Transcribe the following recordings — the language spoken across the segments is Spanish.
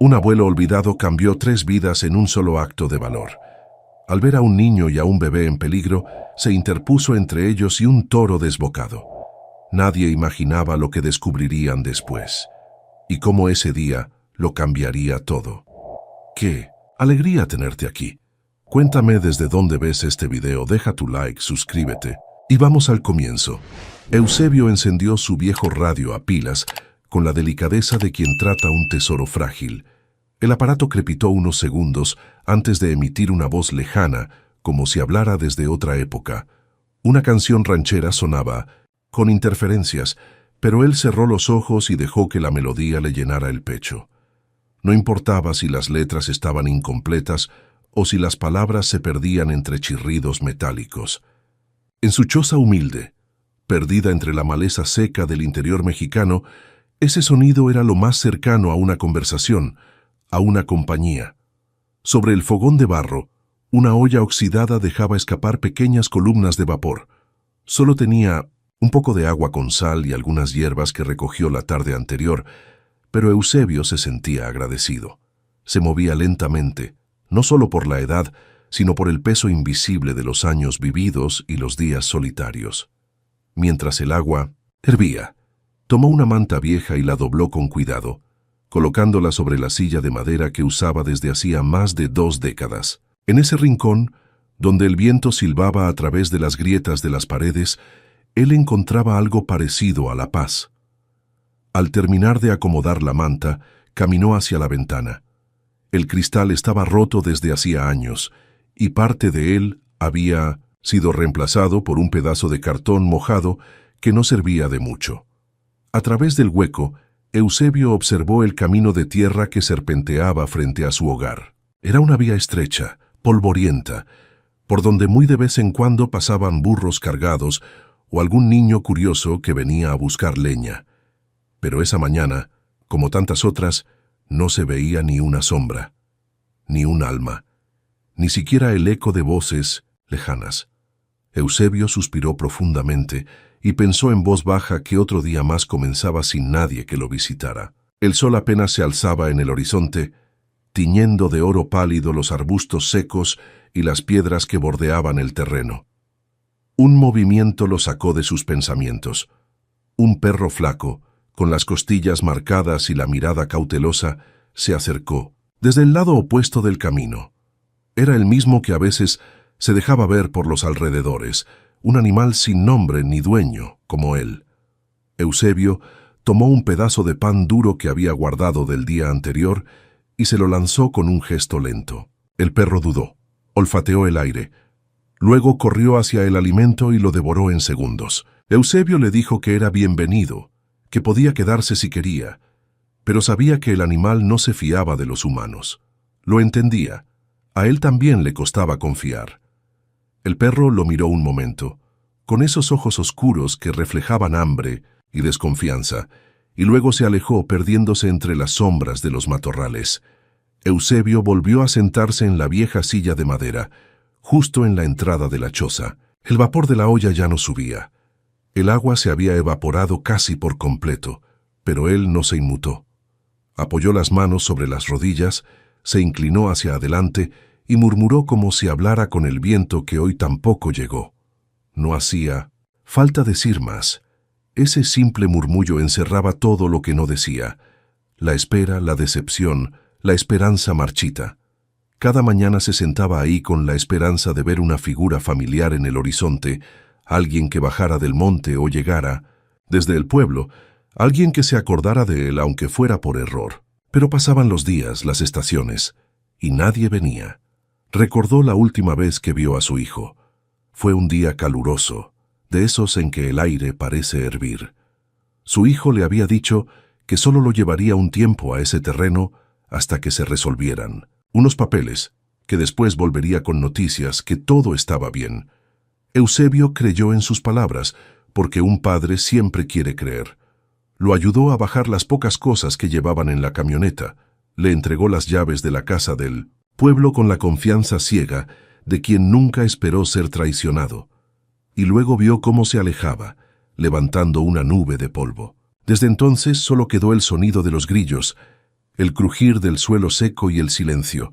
Un abuelo olvidado cambió 3 vidas en un solo acto de valor. Al ver a un niño y a un bebé en peligro, se interpuso entre ellos y un toro desbocado. Nadie imaginaba lo que descubrirían después, y cómo ese día lo cambiaría todo. ¡Qué alegría tenerte aquí! Cuéntame desde dónde ves este video, deja tu like, suscríbete. Y vamos al comienzo. Eusebio encendió su viejo radio a pilas con la delicadeza de quien trata un tesoro frágil. El aparato crepitó unos segundos antes de emitir una voz lejana, como si hablara desde otra época. Una canción ranchera sonaba, con interferencias, pero él cerró los ojos y dejó que la melodía le llenara el pecho. No importaba si las letras estaban incompletas o si las palabras se perdían entre chirridos metálicos. En su choza humilde, perdida entre la maleza seca del interior mexicano, ese sonido era lo más cercano a una conversación, a una compañía. Sobre el fogón de barro, una olla oxidada dejaba escapar pequeñas columnas de vapor. Solo tenía un poco de agua con sal y algunas hierbas que recogió la tarde anterior, pero Eusebio se sentía agradecido. Se movía lentamente, no solo por la edad, sino por el peso invisible de los años vividos y los días solitarios. Mientras el agua hervía, tomó una manta vieja y la dobló con cuidado, colocándola sobre la silla de madera que usaba desde hacía más de 2 décadas. En ese rincón, donde el viento silbaba a través de las grietas de las paredes, él encontraba algo parecido a la paz. Al terminar de acomodar la manta, caminó hacia la ventana. El cristal estaba roto desde hacía años, y parte de él había sido reemplazado por un pedazo de cartón mojado que no servía de mucho. A través del hueco, Eusebio observó el camino de tierra que serpenteaba frente a su hogar. Era una vía estrecha, polvorienta, por donde muy de vez en cuando pasaban burros cargados o algún niño curioso que venía a buscar leña. Pero esa mañana, como tantas otras, no se veía ni una sombra, ni un alma, ni siquiera el eco de voces lejanas. Eusebio suspiró profundamente y pensó en voz baja que otro día más comenzaba sin nadie que lo visitara. El sol apenas se alzaba en el horizonte, tiñendo de oro pálido los arbustos secos y las piedras que bordeaban el terreno. Un movimiento lo sacó de sus pensamientos. Un perro flaco, con las costillas marcadas y la mirada cautelosa, se acercó, desde el lado opuesto del camino. Era el mismo que a veces se dejaba ver por los alrededores, un animal sin nombre ni dueño, como él. Eusebio tomó un pedazo de pan duro que había guardado del día anterior y se lo lanzó con un gesto lento. El perro dudó, olfateó el aire. Luego corrió hacia el alimento y lo devoró en segundos. Eusebio le dijo que era bienvenido, que podía quedarse si quería, pero sabía que el animal no se fiaba de los humanos. Lo entendía. A él también le costaba confiar. El perro lo miró un momento, con esos ojos oscuros que reflejaban hambre y desconfianza, y luego se alejó perdiéndose entre las sombras de los matorrales. Eusebio volvió a sentarse en la vieja silla de madera, justo en la entrada de la choza. El vapor de la olla ya no subía. El agua se había evaporado casi por completo, pero él no se inmutó. Apoyó las manos sobre las rodillas, se inclinó hacia adelante y murmuró como si hablara con el viento que hoy tampoco llegó. No hacía falta decir más. Ese simple murmullo encerraba todo lo que no decía: la espera, la decepción, la esperanza marchita. Cada mañana se sentaba ahí con la esperanza de ver una figura familiar en el horizonte, alguien que bajara del monte o llegara desde el pueblo, alguien que se acordara de él aunque fuera por error. Pero pasaban los días, las estaciones, y nadie venía. Recordó la última vez que vio a su hijo. Fue un día caluroso, de esos en que el aire parece hervir. Su hijo le había dicho que solo lo llevaría un tiempo a ese terreno hasta que se resolvieran unos papeles, que después volvería con noticias que todo estaba bien. Eusebio creyó en sus palabras, porque un padre siempre quiere creer. Lo ayudó a bajar las pocas cosas que llevaban en la camioneta, le entregó las llaves de la casa del pueblo con la confianza ciega de quien nunca esperó ser traicionado, y luego vio cómo se alejaba, levantando una nube de polvo. Desde entonces solo quedó el sonido de los grillos, El crujir del suelo seco y el silencio.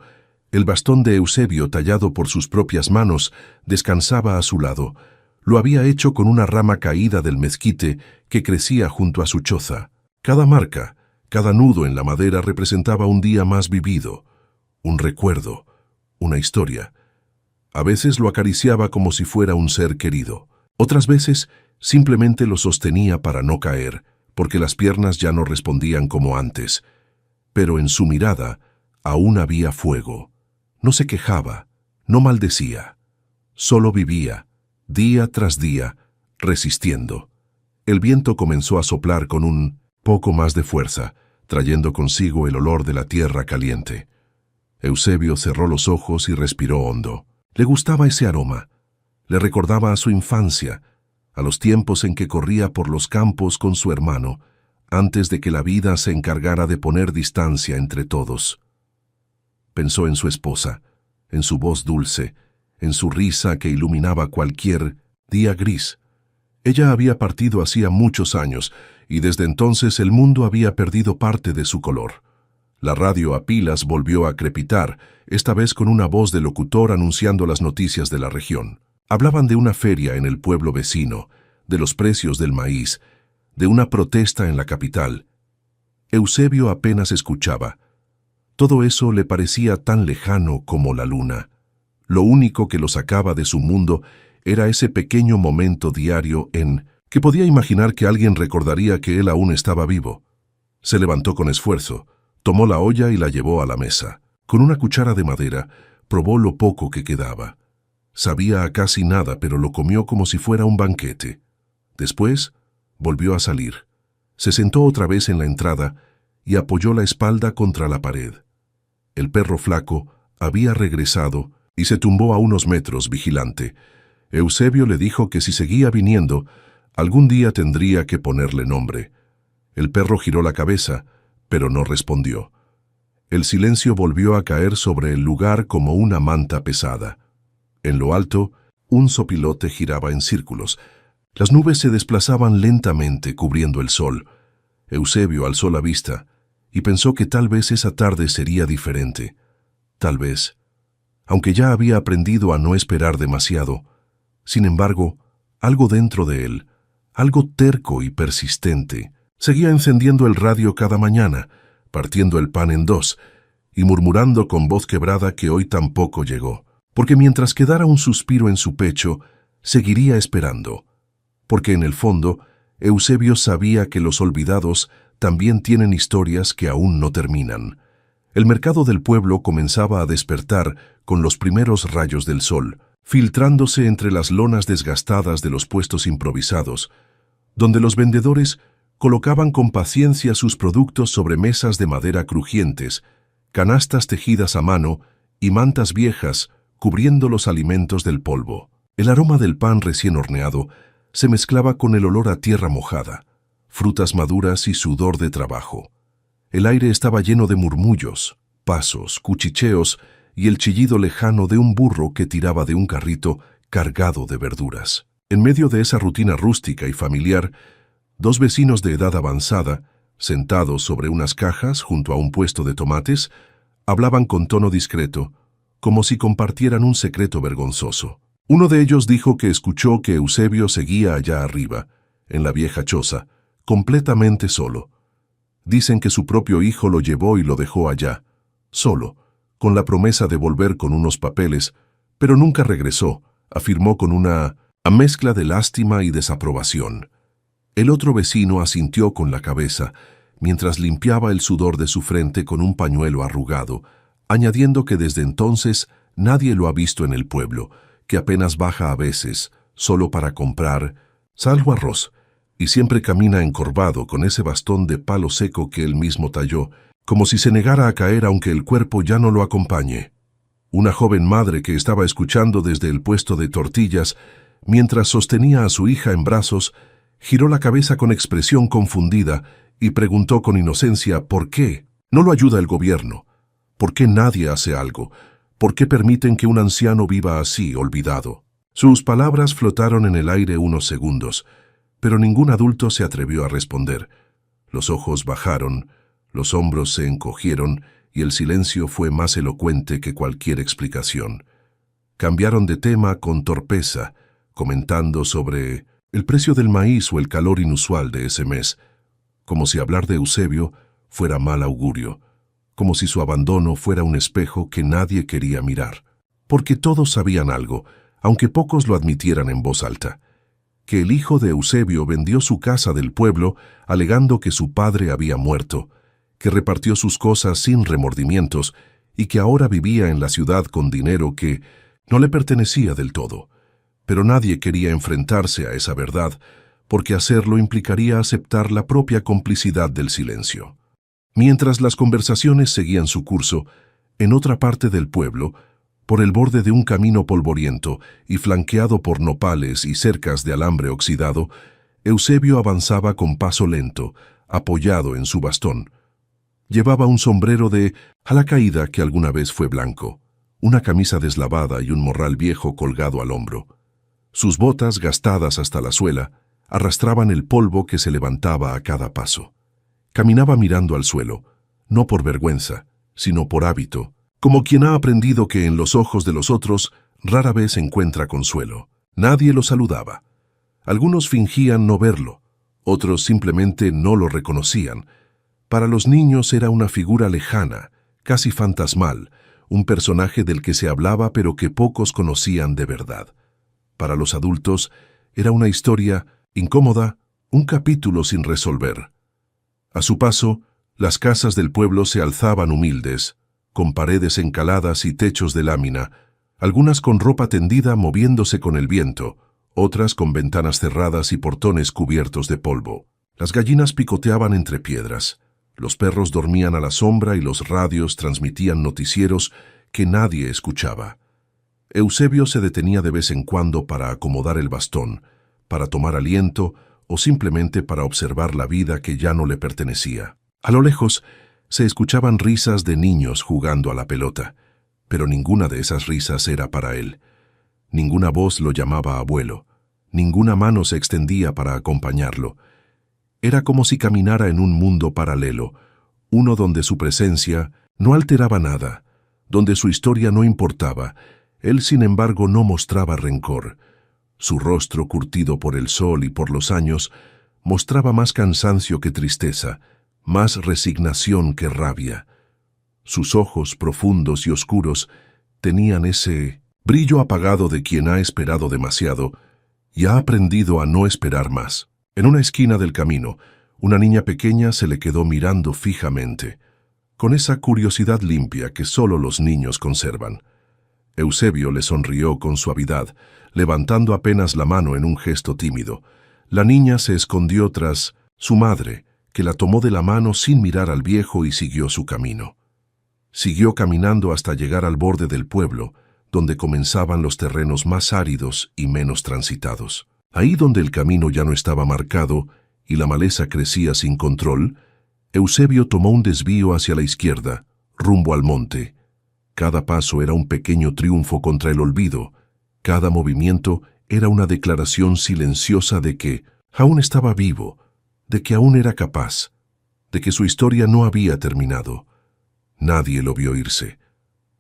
El bastón de Eusebio, tallado por sus propias manos, descansaba a su lado. Lo había hecho con una rama caída del mezquite que crecía junto a su choza. Cada marca, cada nudo en la madera representaba un día más vivido, un recuerdo, una historia. A veces lo acariciaba como si fuera un ser querido. Otras veces simplemente lo sostenía para no caer, porque las piernas ya no respondían como antes. Pero en su mirada aún había fuego. No se quejaba, no maldecía. Solo vivía, día tras día, resistiendo. El viento comenzó a soplar con un poco más de fuerza, trayendo consigo el olor de la tierra caliente. Eusebio cerró los ojos y respiró hondo. Le gustaba ese aroma. Le recordaba a su infancia, a los tiempos en que corría por los campos con su hermano, antes de que la vida se encargara de poner distancia entre todos. Pensó en su esposa, en su voz dulce, en su risa que iluminaba cualquier día gris. Ella había partido hacía muchos años, y desde entonces el mundo había perdido parte de su color. La radio a pilas volvió a crepitar, esta vez con una voz de locutor anunciando las noticias de la región. Hablaban de una feria en el pueblo vecino, de los precios del maíz, de una protesta en la capital. Eusebio apenas escuchaba. Todo eso le parecía tan lejano como la luna. Lo único que lo sacaba de su mundo era ese pequeño momento diario en que podía imaginar que alguien recordaría que él aún estaba vivo. Se levantó con esfuerzo, tomó la olla y la llevó a la mesa. Con una cuchara de madera, probó lo poco que quedaba. Sabía a casi nada, pero lo comió como si fuera un banquete. Después, volvió a salir. Se sentó otra vez en la entrada y apoyó la espalda contra la pared. El perro flaco había regresado y se tumbó a unos metros vigilante. Eusebio le dijo que si seguía viniendo, algún día tendría que ponerle nombre. El perro giró la cabeza, pero no respondió. El silencio volvió a caer sobre el lugar como una manta pesada. En lo alto, un sopilote giraba en círculos. Las nubes se desplazaban lentamente cubriendo el sol. Eusebio alzó la vista y pensó que tal vez esa tarde sería diferente. Tal vez. Aunque ya había aprendido a no esperar demasiado, sin embargo, algo dentro de él, algo terco y persistente, seguía encendiendo el radio cada mañana, partiendo el pan en dos, y murmurando con voz quebrada que hoy tampoco llegó, porque mientras quedara un suspiro en su pecho, seguiría esperando, porque en el fondo, Eusebio sabía que los olvidados también tienen historias que aún no terminan. El mercado del pueblo comenzaba a despertar con los primeros rayos del sol, filtrándose entre las lonas desgastadas de los puestos improvisados, donde los vendedores colocaban con paciencia sus productos sobre mesas de madera crujientes, canastas tejidas a mano y mantas viejas cubriendo los alimentos del polvo. El aroma del pan recién horneado se mezclaba con el olor a tierra mojada, frutas maduras y sudor de trabajo. El aire estaba lleno de murmullos, pasos, cuchicheos y el chillido lejano de un burro que tiraba de un carrito cargado de verduras. En medio de esa rutina rústica y familiar, dos vecinos de edad avanzada, sentados sobre unas cajas junto a un puesto de tomates, hablaban con tono discreto, como si compartieran un secreto vergonzoso. Uno de ellos dijo que escuchó que Eusebio seguía allá arriba, en la vieja choza, completamente solo. Dicen que su propio hijo lo llevó y lo dejó allá, solo, con la promesa de volver con unos papeles, pero nunca regresó, afirmó con una mezcla de lástima y desaprobación. El otro vecino asintió con la cabeza, mientras limpiaba el sudor de su frente con un pañuelo arrugado, añadiendo que desde entonces nadie lo ha visto en el pueblo, que apenas baja a veces, solo para comprar sal o arroz, y siempre camina encorvado con ese bastón de palo seco que él mismo talló, como si se negara a caer aunque el cuerpo ya no lo acompañe. Una joven madre que estaba escuchando desde el puesto de tortillas, mientras sostenía a su hija en brazos, giró la cabeza con expresión confundida y preguntó con inocencia ¿por qué? ¿No lo ayuda el gobierno? ¿Por qué nadie hace algo? ¿Por qué permiten que un anciano viva así, olvidado? Sus palabras flotaron en el aire unos segundos, pero ningún adulto se atrevió a responder. Los ojos bajaron, Los hombros se encogieron y el silencio fue más elocuente que cualquier explicación. Cambiaron de tema con torpeza, comentando sobre el precio del maíz o el calor inusual de ese mes, como si hablar de Eusebio fuera mal augurio, como si su abandono fuera un espejo que nadie quería mirar. Porque todos sabían algo, aunque pocos lo admitieran en voz alta, que el hijo de Eusebio vendió su casa del pueblo alegando que su padre había muerto, que repartió sus cosas sin remordimientos y que ahora vivía en la ciudad con dinero que no le pertenecía del todo. Pero nadie quería enfrentarse a esa verdad, porque hacerlo implicaría aceptar la propia complicidad del silencio. Mientras las conversaciones seguían su curso, en otra parte del pueblo, por el borde de un camino polvoriento y flanqueado por nopales y cercas de alambre oxidado, Eusebio avanzaba con paso lento, apoyado en su bastón. Llevaba un sombrero de ala caída que alguna vez fue blanco, una camisa deslavada y un morral viejo colgado al hombro. Sus botas, gastadas hasta la suela, arrastraban el polvo que se levantaba a cada paso. Caminaba mirando al suelo, no por vergüenza, sino por hábito, como quien ha aprendido que en los ojos de los otros rara vez encuentra consuelo. Nadie lo saludaba. Algunos fingían no verlo, otros simplemente no lo reconocían. Para los niños era una figura lejana, casi fantasmal, un personaje del que se hablaba pero que pocos conocían de verdad. Para los adultos era una historia incómoda, un capítulo sin resolver. A su paso, las casas del pueblo se alzaban humildes, con paredes encaladas y techos de lámina, algunas con ropa tendida moviéndose con el viento, otras con ventanas cerradas y portones cubiertos de polvo. Las gallinas picoteaban entre piedras, los perros dormían a la sombra y los radios transmitían noticieros que nadie escuchaba. Eusebio se detenía de vez en cuando para acomodar el bastón, para tomar aliento o simplemente para observar la vida que ya no le pertenecía. A lo lejos se escuchaban risas de niños jugando a la pelota, pero ninguna de esas risas era para él. Ninguna voz lo llamaba abuelo, ninguna mano se extendía para acompañarlo. Era como si caminara en un mundo paralelo, uno donde su presencia no alteraba nada, donde su historia no importaba. Él, sin embargo, no mostraba rencor. Su rostro, curtido por el sol y por los años, mostraba más cansancio que tristeza, más resignación que rabia. Sus ojos, profundos y oscuros, tenían ese brillo apagado de quien ha esperado demasiado y ha aprendido a no esperar más. En una esquina del camino, una niña pequeña se le quedó mirando fijamente, con esa curiosidad limpia que solo los niños conservan. Eusebio le sonrió con suavidad, levantando apenas la mano en un gesto tímido. La niña se escondió tras su madre, que la tomó de la mano sin mirar al viejo y siguió su camino. Siguió caminando hasta llegar al borde del pueblo, donde comenzaban los terrenos más áridos y menos transitados. Ahí donde el camino ya no estaba marcado y la maleza crecía sin control, Eusebio tomó un desvío hacia la izquierda, rumbo al monte. Cada paso era un pequeño triunfo contra el olvido. Cada movimiento era una declaración silenciosa de que aún estaba vivo, de que aún era capaz, de que su historia no había terminado. Nadie lo vio irse.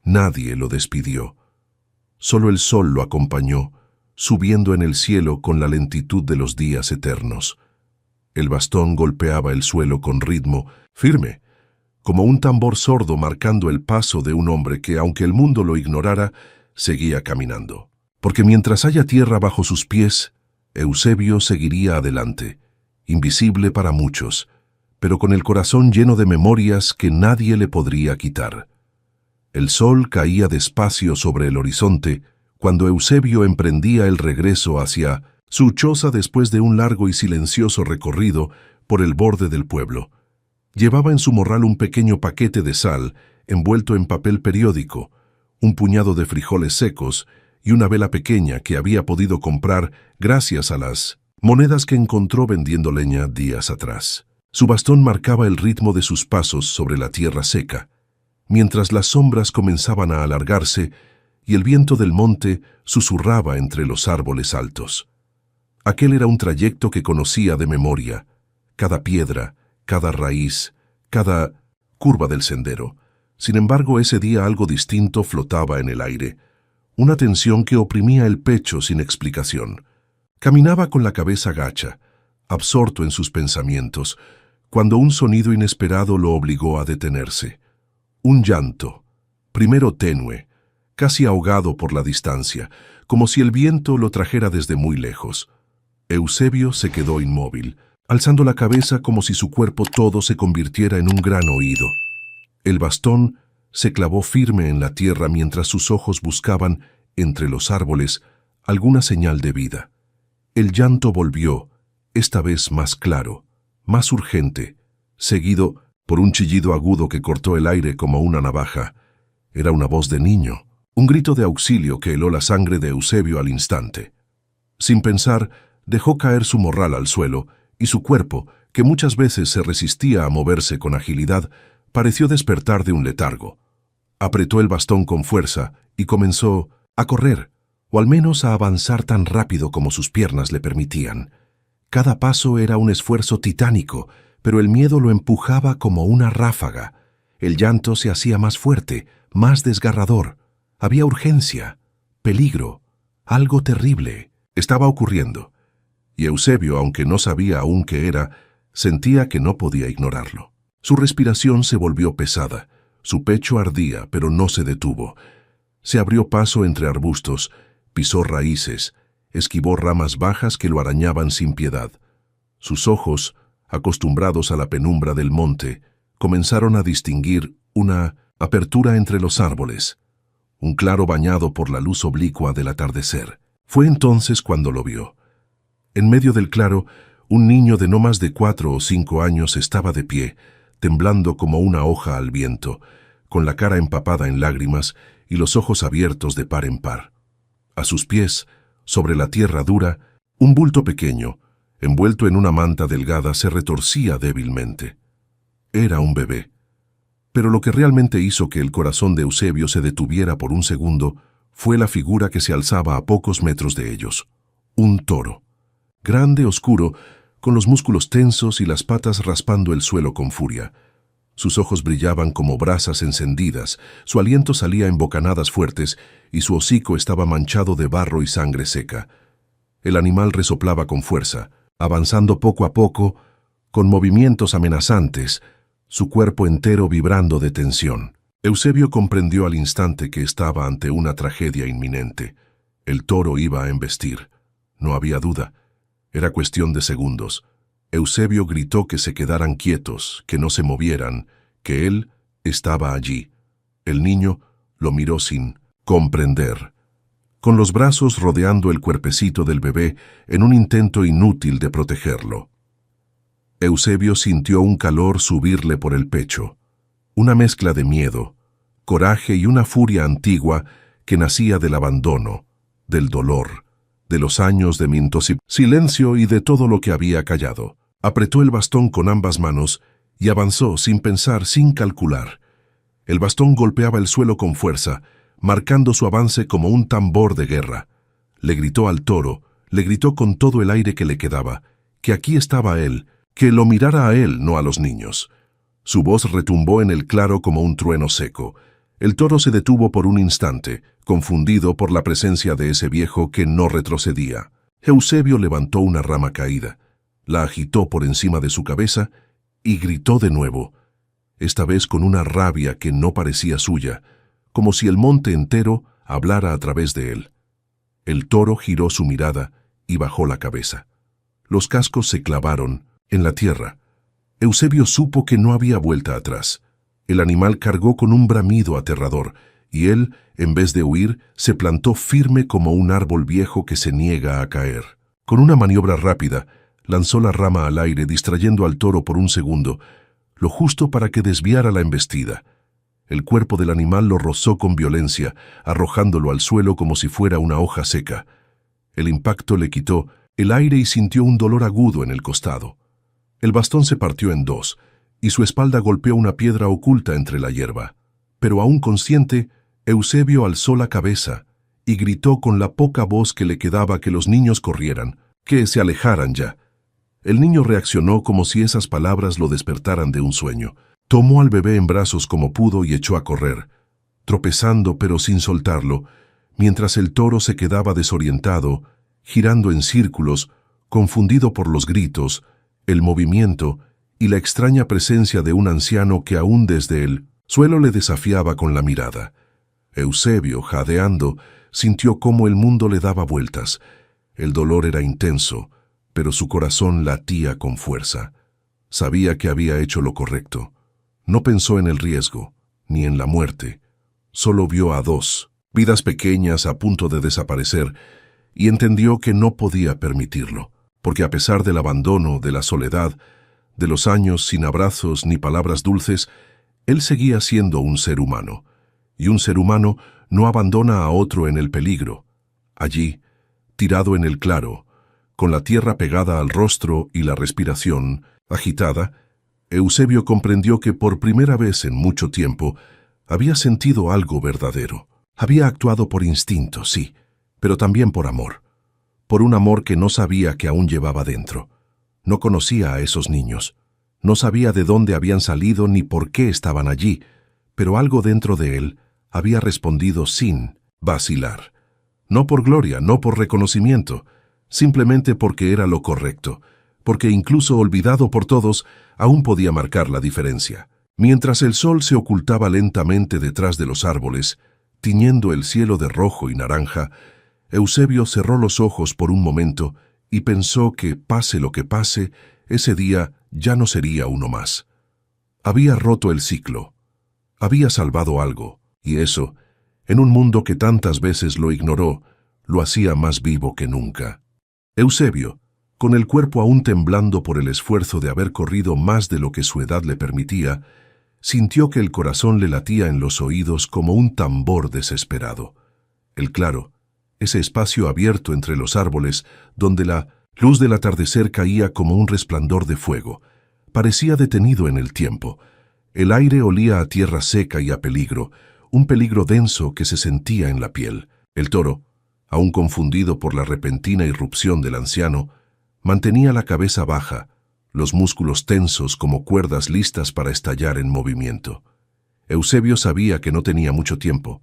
Nadie lo despidió. Solo el sol lo acompañó, subiendo en el cielo con la lentitud de los días eternos. El bastón golpeaba el suelo con ritmo firme, como un tambor sordo marcando el paso de un hombre que, aunque el mundo lo ignorara, seguía caminando. Porque mientras haya tierra bajo sus pies, Eusebio seguiría adelante, invisible para muchos, pero con el corazón lleno de memorias que nadie le podría quitar. El sol caía despacio sobre el horizonte cuando Eusebio emprendía el regreso hacia su choza después de un largo y silencioso recorrido por el borde del pueblo. Llevaba en su morral un pequeño paquete de sal envuelto en papel periódico, un puñado de frijoles secos y una vela pequeña que había podido comprar gracias a las monedas que encontró vendiendo leña días atrás. Su bastón marcaba el ritmo de sus pasos sobre la tierra seca, mientras las sombras comenzaban a alargarse y el viento del monte susurraba entre los árboles altos. Aquel era un trayecto que conocía de memoria, cada piedra, cada raíz, cada curva del sendero. Sin embargo, ese día algo distinto flotaba en el aire, una tensión que oprimía el pecho sin explicación. Caminaba con la cabeza gacha, absorto en sus pensamientos, cuando un sonido inesperado lo obligó a detenerse. Un llanto, primero tenue, casi ahogado por la distancia, como si el viento lo trajera desde muy lejos. Eusebio se quedó inmóvil, alzando la cabeza como si su cuerpo todo se convirtiera en un gran oído. El bastón se clavó firme en la tierra mientras sus ojos buscaban, entre los árboles, alguna señal de vida. El llanto volvió, esta vez más claro, más urgente, seguido por un chillido agudo que cortó el aire como una navaja. Era una voz de niño, un grito de auxilio que heló la sangre de Eusebio al instante. Sin pensar, dejó caer su morral al suelo, y su cuerpo, que muchas veces se resistía a moverse con agilidad, pareció despertar de un letargo. Apretó el bastón con fuerza y comenzó a correr, o al menos a avanzar tan rápido como sus piernas le permitían. Cada paso era un esfuerzo titánico, pero el miedo lo empujaba como una ráfaga. El llanto se hacía más fuerte, más desgarrador. Había urgencia, peligro, algo terrible estaba ocurriendo. Y Eusebio, aunque no sabía aún qué era, sentía que no podía ignorarlo. Su respiración se volvió pesada, su pecho ardía, pero no se detuvo. Se abrió paso entre arbustos, pisó raíces, esquivó ramas bajas que lo arañaban sin piedad. Sus ojos, acostumbrados a la penumbra del monte, comenzaron a distinguir una apertura entre los árboles, un claro bañado por la luz oblicua del atardecer. Fue entonces cuando lo vio. En medio del claro, un niño de no más de 4 o 5 años estaba de pie, temblando como una hoja al viento, con la cara empapada en lágrimas y los ojos abiertos de par en par. A sus pies, sobre la tierra dura, un bulto pequeño, envuelto en una manta delgada, se retorcía débilmente. Era un bebé. Pero lo que realmente hizo que el corazón de Eusebio se detuviera por un segundo fue la figura que se alzaba a pocos metros de ellos. Un toro. Grande, oscuro, con los músculos tensos y las patas raspando el suelo con furia. Sus ojos brillaban como brasas encendidas, su aliento salía en bocanadas fuertes y su hocico estaba manchado de barro y sangre seca. El animal resoplaba con fuerza, avanzando poco a poco, con movimientos amenazantes, su cuerpo entero vibrando de tensión. Eusebio comprendió al instante que estaba ante una tragedia inminente. El toro iba a embestir. No había duda. Era cuestión de segundos. Eusebio gritó que se quedaran quietos, que no se movieran, que él estaba allí. El niño lo miró sin comprender, con los brazos rodeando el cuerpecito del bebé en un intento inútil de protegerlo. Eusebio sintió un calor subirle por el pecho, una mezcla de miedo, coraje y una furia antigua que nacía del abandono, del dolor, de los años de silencio y de todo lo que había callado. Apretó el bastón con ambas manos y avanzó sin pensar, sin calcular. El bastón golpeaba el suelo con fuerza, marcando su avance como un tambor de guerra. Le gritó al toro, le gritó con todo el aire que le quedaba, que aquí estaba él, que lo mirara a él, no a los niños. Su voz retumbó en el claro como un trueno seco. El toro se detuvo por un instante, confundido por la presencia de ese viejo que no retrocedía. Eusebio levantó una rama caída, la agitó por encima de su cabeza y gritó de nuevo, esta vez con una rabia que no parecía suya, como si el monte entero hablara a través de él. El toro giró su mirada y bajó la cabeza. Los cascos se clavaron en la tierra. Eusebio supo que no había vuelta atrás. El animal cargó con un bramido aterrador, y él, en vez de huir, se plantó firme como un árbol viejo que se niega a caer. Con una maniobra rápida, lanzó la rama al aire, distrayendo al toro por un segundo, lo justo para que desviara la embestida. El cuerpo del animal lo rozó con violencia, arrojándolo al suelo como si fuera una hoja seca. El impacto le quitó el aire y sintió un dolor agudo en el costado. El bastón se partió en dos, y su espalda golpeó una piedra oculta entre la hierba. Pero aún consciente, Eusebio alzó la cabeza y gritó con la poca voz que le quedaba que los niños corrieran, que se alejaran ya. El niño reaccionó como si esas palabras lo despertaran de un sueño. Tomó al bebé en brazos como pudo y echó a correr, tropezando pero sin soltarlo, mientras el toro se quedaba desorientado, girando en círculos, confundido por los gritos, el movimiento y la extraña presencia de un anciano que aún desde el suelo le desafiaba con la mirada. Eusebio, jadeando, sintió cómo el mundo le daba vueltas. El dolor era intenso, pero su corazón latía con fuerza. Sabía que había hecho lo correcto. No pensó en el riesgo, ni en la muerte. Solo vio a dos vidas pequeñas a punto de desaparecer y entendió que no podía permitirlo, porque a pesar del abandono, de la soledad, de los años sin abrazos ni palabras dulces, él seguía siendo un ser humano, y un ser humano no abandona a otro en el peligro. Allí, tirado en el claro, con la tierra pegada al rostro y la respiración agitada, Eusebio comprendió que por primera vez en mucho tiempo había sentido algo verdadero. Había actuado por instinto, sí, pero también por amor. Por un amor que no sabía que aún llevaba dentro. No conocía a esos niños. No sabía de dónde habían salido ni por qué estaban allí, pero algo dentro de él había respondido sin vacilar. No por gloria, no por reconocimiento, simplemente porque era lo correcto, porque incluso olvidado por todos, aún podía marcar la diferencia. Mientras el sol se ocultaba lentamente detrás de los árboles, tiñendo el cielo de rojo y naranja, Eusebio cerró los ojos por un momento y pensó que, pase lo que pase, ese día ya no sería uno más. Había roto el ciclo. Había salvado algo, y eso, en un mundo que tantas veces lo ignoró, lo hacía más vivo que nunca. Eusebio, con el cuerpo aún temblando por el esfuerzo de haber corrido más de lo que su edad le permitía, sintió que el corazón le latía en los oídos como un tambor desesperado. El claro, ese espacio abierto entre los árboles, donde la luz del atardecer caía como un resplandor de fuego, parecía detenido en el tiempo. El aire olía a tierra seca y a peligro, un peligro denso que se sentía en la piel. El toro, aún confundido por la repentina irrupción del anciano, mantenía la cabeza baja, los músculos tensos como cuerdas listas para estallar en movimiento. Eusebio sabía que no tenía mucho tiempo,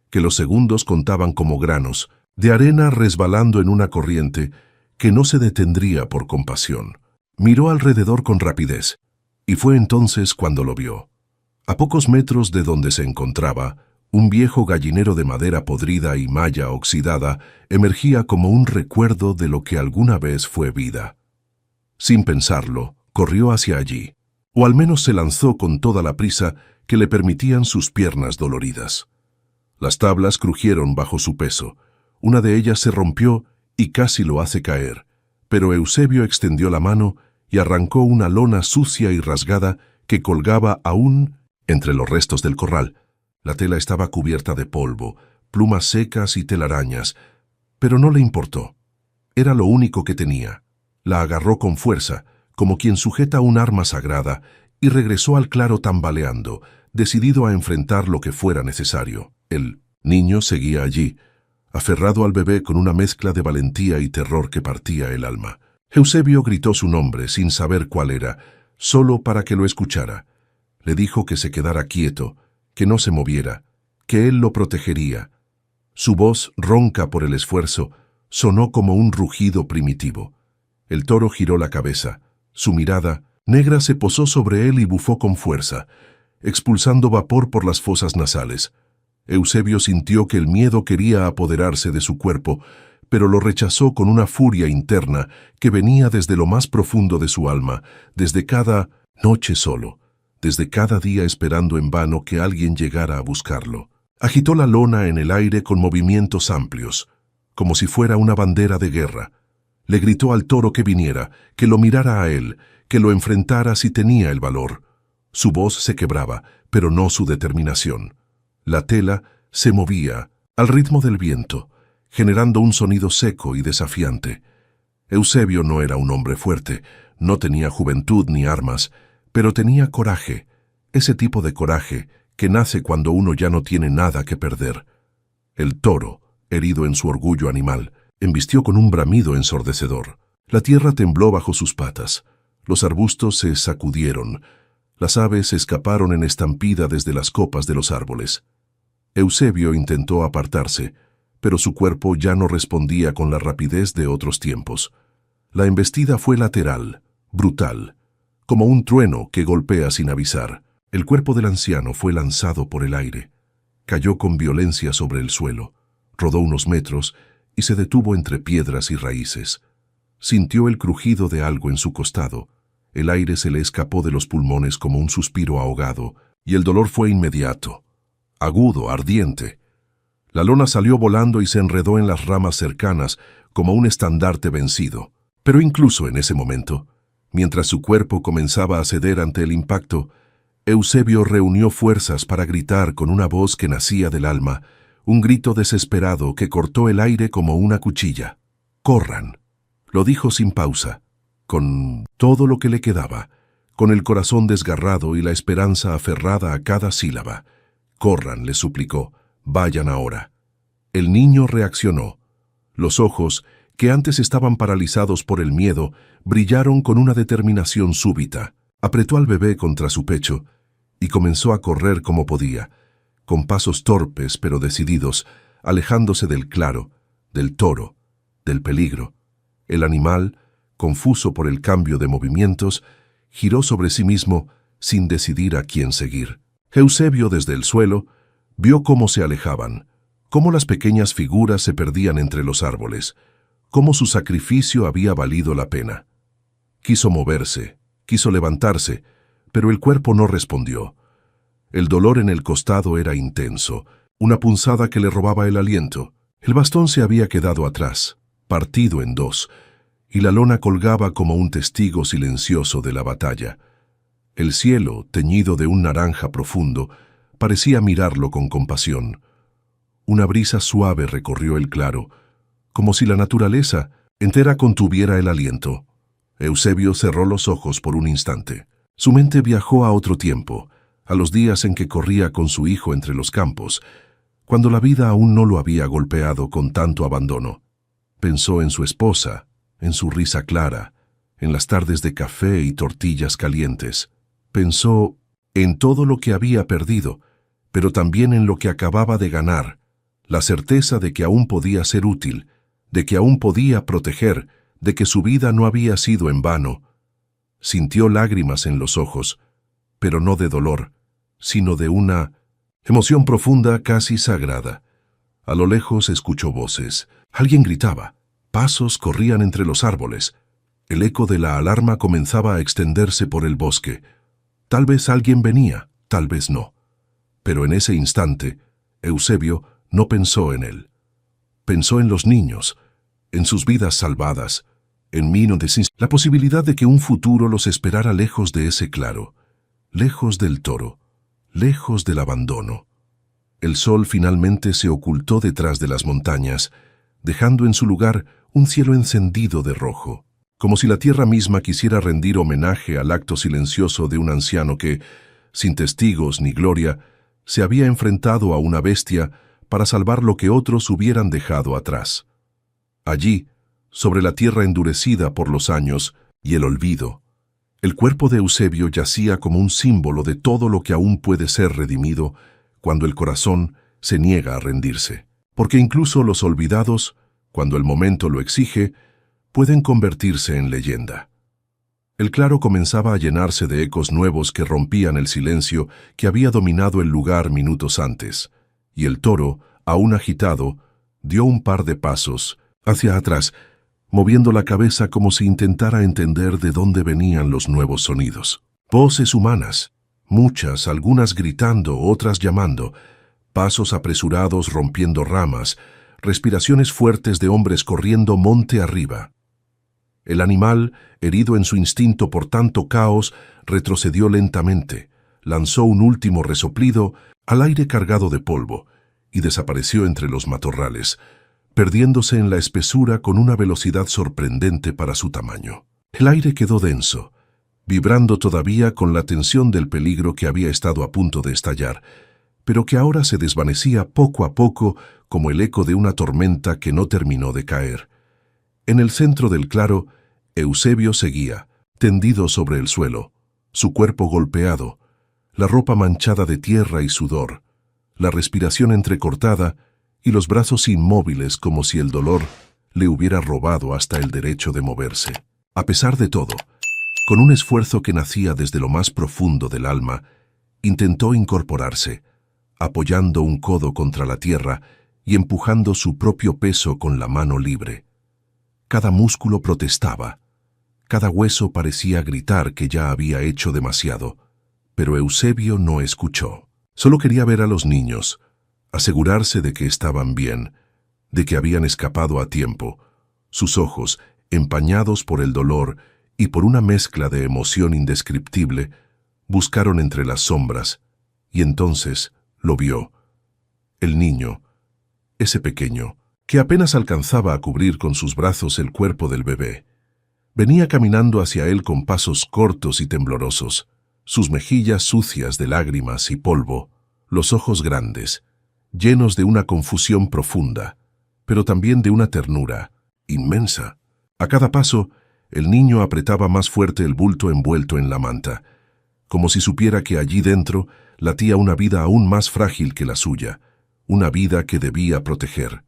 que los segundos contaban como granos de arena resbalando en una corriente que no se detendría por compasión. Miró alrededor con rapidez, y fue entonces cuando lo vio. A pocos metros de donde se encontraba, un viejo gallinero de madera podrida y malla oxidada emergía como un recuerdo de lo que alguna vez fue vida. Sin pensarlo, corrió hacia allí, o al menos se lanzó con toda la prisa que le permitían sus piernas doloridas. Las tablas crujieron bajo su peso, una de ellas se rompió y casi lo hace caer, pero Eusebio extendió la mano y arrancó una lona sucia y rasgada que colgaba aún entre los restos del corral. La tela estaba cubierta de polvo, plumas secas y telarañas, pero no le importó. Era lo único que tenía. La agarró con fuerza, como quien sujeta un arma sagrada, y regresó al claro tambaleando, decidido a enfrentar lo que fuera necesario. El niño seguía allí, aferrado al bebé con una mezcla de valentía y terror que partía el alma. Eusebio gritó su nombre sin saber cuál era, solo para que lo escuchara. Le dijo que se quedara quieto, que no se moviera, que él lo protegería. Su voz, ronca por el esfuerzo, sonó como un rugido primitivo. El toro giró la cabeza. Su mirada negra se posó sobre él y bufó con fuerza, expulsando vapor por las fosas nasales. Eusebio sintió que el miedo quería apoderarse de su cuerpo, pero lo rechazó con una furia interna que venía desde lo más profundo de su alma, desde cada noche solo, desde cada día esperando en vano que alguien llegara a buscarlo. Agitó la lona en el aire con movimientos amplios, como si fuera una bandera de guerra. Le gritó al toro que viniera, que lo mirara a él, que lo enfrentara si tenía el valor. Su voz se quebraba, pero no su determinación. La tela se movía al ritmo del viento, generando un sonido seco y desafiante. Eusebio no era un hombre fuerte, no tenía juventud ni armas, pero tenía coraje, ese tipo de coraje que nace cuando uno ya no tiene nada que perder. El toro, herido en su orgullo animal, embistió con un bramido ensordecedor. La tierra tembló bajo sus patas. Los arbustos se sacudieron. Las aves escaparon en estampida desde las copas de los árboles. Eusebio intentó apartarse, pero su cuerpo ya no respondía con la rapidez de otros tiempos. La embestida fue lateral, brutal, como un trueno que golpea sin avisar. El cuerpo del anciano fue lanzado por el aire. Cayó con violencia sobre el suelo, rodó unos metros y se detuvo entre piedras y raíces. Sintió el crujido de algo en su costado. El aire se le escapó de los pulmones como un suspiro ahogado, y el dolor fue inmediato, agudo, ardiente. La lona salió volando y se enredó en las ramas cercanas como un estandarte vencido. Pero incluso en ese momento, mientras su cuerpo comenzaba a ceder ante el impacto, Eusebio reunió fuerzas para gritar con una voz que nacía del alma, un grito desesperado que cortó el aire como una cuchilla. «¡Corran!», lo dijo sin pausa, con todo lo que le quedaba, con el corazón desgarrado y la esperanza aferrada a cada sílaba. «¡Corran!», le suplicó. «Vayan ahora». El niño reaccionó. Los ojos, que antes estaban paralizados por el miedo, brillaron con una determinación súbita. Apretó al bebé contra su pecho y comenzó a correr como podía, con pasos torpes pero decididos, alejándose del claro, del toro, del peligro. El animal, confuso por el cambio de movimientos, giró sobre sí mismo sin decidir a quién seguir. Eusebio, desde el suelo, vio cómo se alejaban, cómo las pequeñas figuras se perdían entre los árboles, cómo su sacrificio había valido la pena. Quiso moverse, quiso levantarse, pero el cuerpo no respondió. El dolor en el costado era intenso, una punzada que le robaba el aliento. El bastón se había quedado atrás, partido en dos, y la lona colgaba como un testigo silencioso de la batalla. El cielo, teñido de un naranja profundo, parecía mirarlo con compasión. Una brisa suave recorrió el claro, como si la naturaleza entera contuviera el aliento. Eusebio cerró los ojos por un instante. Su mente viajó a otro tiempo, a los días en que corría con su hijo entre los campos, cuando la vida aún no lo había golpeado con tanto abandono. Pensó en su esposa, en su risa clara, en las tardes de café y tortillas calientes. Pensó en todo lo que había perdido, pero también en lo que acababa de ganar, la certeza de que aún podía ser útil, de que aún podía proteger, de que su vida no había sido en vano. Sintió lágrimas en los ojos, pero no de dolor, sino de una emoción profunda, casi sagrada. A lo lejos escuchó voces. Alguien gritaba. Pasos corrían entre los árboles. El eco de la alarma comenzaba a extenderse por el bosque. Tal vez alguien venía, tal vez no. Pero en ese instante, Eusebio no pensó en él. Pensó en los niños, en sus vidas salvadas, en Mino de Cis, la posibilidad de que un futuro los esperara lejos de ese claro, lejos del toro, lejos del abandono. El sol finalmente se ocultó detrás de las montañas, dejando en su lugar un cielo encendido de rojo, como si la tierra misma quisiera rendir homenaje al acto silencioso de un anciano que, sin testigos ni gloria, se había enfrentado a una bestia para salvar lo que otros hubieran dejado atrás. Allí, sobre la tierra endurecida por los años y el olvido, el cuerpo de Eusebio yacía como un símbolo de todo lo que aún puede ser redimido cuando el corazón se niega a rendirse. Porque incluso los olvidados, cuando el momento lo exige, pueden convertirse en leyenda. El claro comenzaba a llenarse de ecos nuevos que rompían el silencio que había dominado el lugar minutos antes, y el toro, aún agitado, dio un par de pasos hacia atrás, moviendo la cabeza como si intentara entender de dónde venían los nuevos sonidos. Voces humanas, muchas, algunas gritando, otras llamando, pasos apresurados rompiendo ramas, respiraciones fuertes de hombres corriendo monte arriba. El animal, herido en su instinto por tanto caos, retrocedió lentamente, lanzó un último resoplido al aire cargado de polvo y desapareció entre los matorrales, perdiéndose en la espesura con una velocidad sorprendente para su tamaño. El aire quedó denso, vibrando todavía con la tensión del peligro que había estado a punto de estallar, pero que ahora se desvanecía poco a poco como el eco de una tormenta que no terminó de caer. En el centro del claro, Eusebio seguía, tendido sobre el suelo, su cuerpo golpeado, la ropa manchada de tierra y sudor, la respiración entrecortada y los brazos inmóviles como si el dolor le hubiera robado hasta el derecho de moverse. A pesar de todo, con un esfuerzo que nacía desde lo más profundo del alma, intentó incorporarse, apoyando un codo contra la tierra y empujando su propio peso con la mano libre. Cada músculo protestaba, cada hueso parecía gritar que ya había hecho demasiado, pero Eusebio no escuchó. Solo quería ver a los niños, asegurarse de que estaban bien, de que habían escapado a tiempo. Sus ojos, empañados por el dolor y por una mezcla de emoción indescriptible, buscaron entre las sombras, y entonces lo vio. El niño, ese pequeño, que apenas alcanzaba a cubrir con sus brazos el cuerpo del bebé, venía caminando hacia él con pasos cortos y temblorosos, sus mejillas sucias de lágrimas y polvo, los ojos grandes, llenos de una confusión profunda, pero también de una ternura inmensa. A cada paso, el niño apretaba más fuerte el bulto envuelto en la manta, como si supiera que allí dentro latía una vida aún más frágil que la suya, una vida que debía proteger.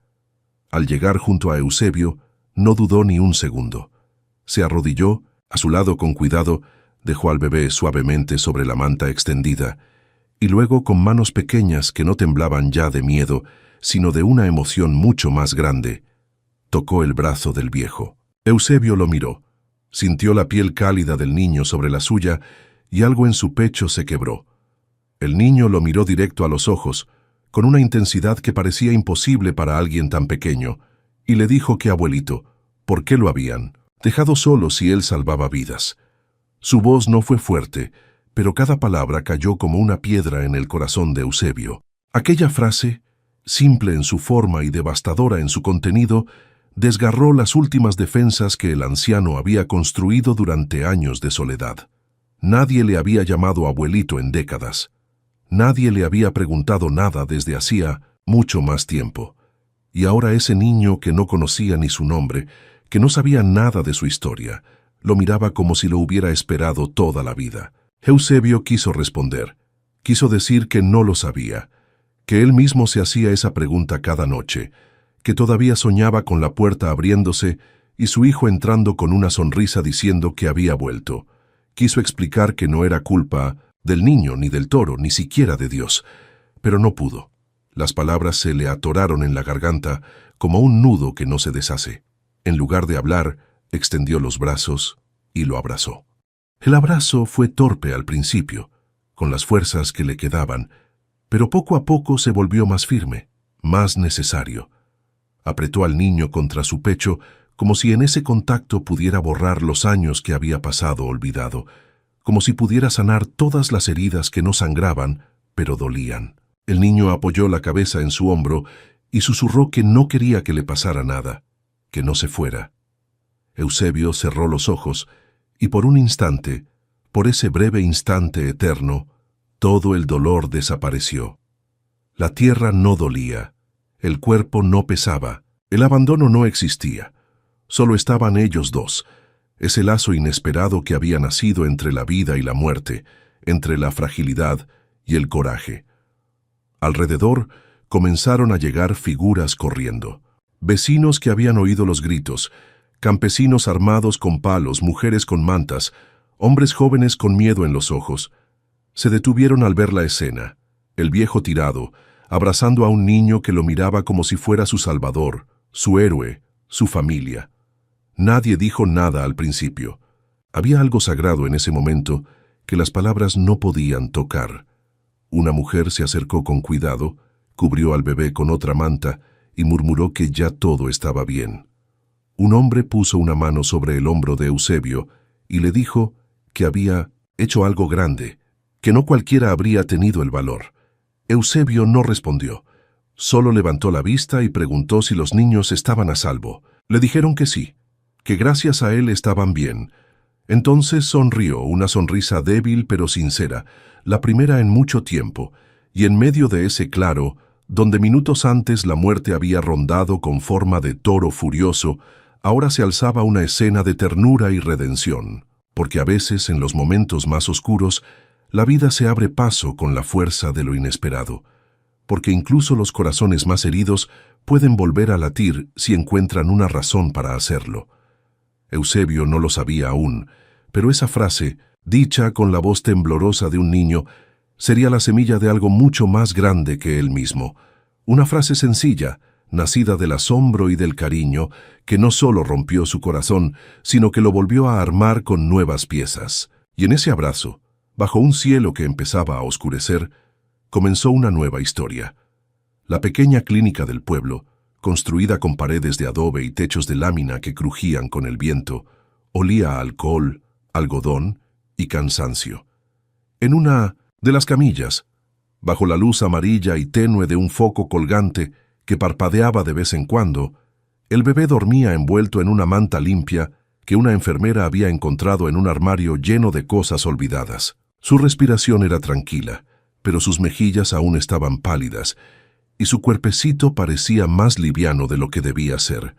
Al llegar junto a Eusebio, no dudó ni un segundo. Se arrodilló, a su lado con cuidado, dejó al bebé suavemente sobre la manta extendida, y luego con manos pequeñas que no temblaban ya de miedo, sino de una emoción mucho más grande, tocó el brazo del viejo. Eusebio lo miró, sintió la piel cálida del niño sobre la suya y algo en su pecho se quebró. El niño lo miró directo a los ojos, con una intensidad que parecía imposible para alguien tan pequeño, y le dijo que abuelito, ¿por qué lo habían dejado solo si él salvaba vidas? Su voz no fue fuerte, pero cada palabra cayó como una piedra en el corazón de Eusebio. Aquella frase, simple en su forma y devastadora en su contenido, desgarró las últimas defensas que el anciano había construido durante años de soledad. Nadie le había llamado abuelito en décadas. Nadie le había preguntado nada desde hacía mucho más tiempo. Y ahora ese niño que no conocía ni su nombre, que no sabía nada de su historia, lo miraba como si lo hubiera esperado toda la vida. Eusebio quiso responder, quiso decir que no lo sabía, que él mismo se hacía esa pregunta cada noche, que todavía soñaba con la puerta abriéndose y su hijo entrando con una sonrisa diciendo que había vuelto. Quiso explicar que no era culpa del niño, ni del toro, ni siquiera de Dios, pero no pudo. Las palabras se le atoraron en la garganta como un nudo que no se deshace. En lugar de hablar, extendió los brazos y lo abrazó. El abrazo fue torpe al principio, con las fuerzas que le quedaban, pero poco a poco se volvió más firme, más necesario. Apretó al niño contra su pecho como si en ese contacto pudiera borrar los años que había pasado olvidado, como si pudiera sanar todas las heridas que no sangraban, pero dolían. El niño apoyó la cabeza en su hombro y susurró que no quería que le pasara nada, que no se fuera. Eusebio cerró los ojos y por un instante, por ese breve instante eterno, todo el dolor desapareció. La tierra no dolía, el cuerpo no pesaba, el abandono no existía. Solo estaban ellos dos, ese lazo inesperado que había nacido entre la vida y la muerte, entre la fragilidad y el coraje. Alrededor comenzaron a llegar figuras corriendo. Vecinos que habían oído los gritos, campesinos armados con palos, mujeres con mantas, hombres jóvenes con miedo en los ojos. Se detuvieron al ver la escena, el viejo tirado, abrazando a un niño que lo miraba como si fuera su salvador, su héroe, su familia. Nadie dijo nada al principio. Había algo sagrado en ese momento que las palabras no podían tocar. Una mujer se acercó con cuidado, cubrió al bebé con otra manta y murmuró que ya todo estaba bien. Un hombre puso una mano sobre el hombro de Eusebio y le dijo que había hecho algo grande, que no cualquiera habría tenido el valor. Eusebio no respondió. Solo levantó la vista y preguntó si los niños estaban a salvo. Le dijeron que sí, que gracias a él estaban bien. Entonces sonrió, una sonrisa débil pero sincera, la primera en mucho tiempo, y en medio de ese claro, donde minutos antes la muerte había rondado con forma de toro furioso, ahora se alzaba una escena de ternura y redención. porque a veces, en los momentos más oscuros, la vida se abre paso con la fuerza de lo inesperado, porque incluso los corazones más heridos pueden volver a latir si encuentran una razón para hacerlo. Eusebio no lo sabía aún, pero esa frase, dicha con la voz temblorosa de un niño, sería la semilla de algo mucho más grande que él mismo. Una frase sencilla, nacida del asombro y del cariño, que no solo rompió su corazón, sino que lo volvió a armar con nuevas piezas. Y en ese abrazo, bajo un cielo que empezaba a oscurecer, comenzó una nueva historia. La pequeña clínica del pueblo, construida con paredes de adobe y techos de lámina que crujían con el viento, olía a alcohol, algodón y cansancio. En una de las camillas, bajo la luz amarilla y tenue de un foco colgante que parpadeaba de vez en cuando, el bebé dormía envuelto en una manta limpia que una enfermera había encontrado en un armario lleno de cosas olvidadas. Su respiración era tranquila, pero sus mejillas aún estaban pálidas, y su cuerpecito parecía más liviano de lo que debía ser.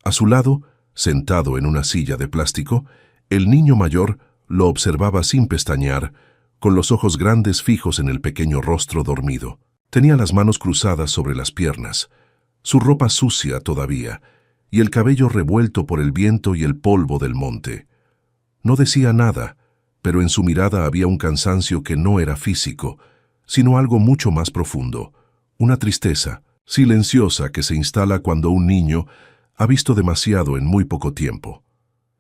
A su lado, sentado en una silla de plástico, el niño mayor lo observaba sin pestañear, con los ojos grandes fijos en el pequeño rostro dormido. Tenía las manos cruzadas sobre las piernas, su ropa sucia todavía, y el cabello revuelto por el viento y el polvo del monte. No decía nada, pero en su mirada había un cansancio que no era físico, sino algo mucho más profundo, una tristeza silenciosa que se instala cuando un niño ha visto demasiado en muy poco tiempo.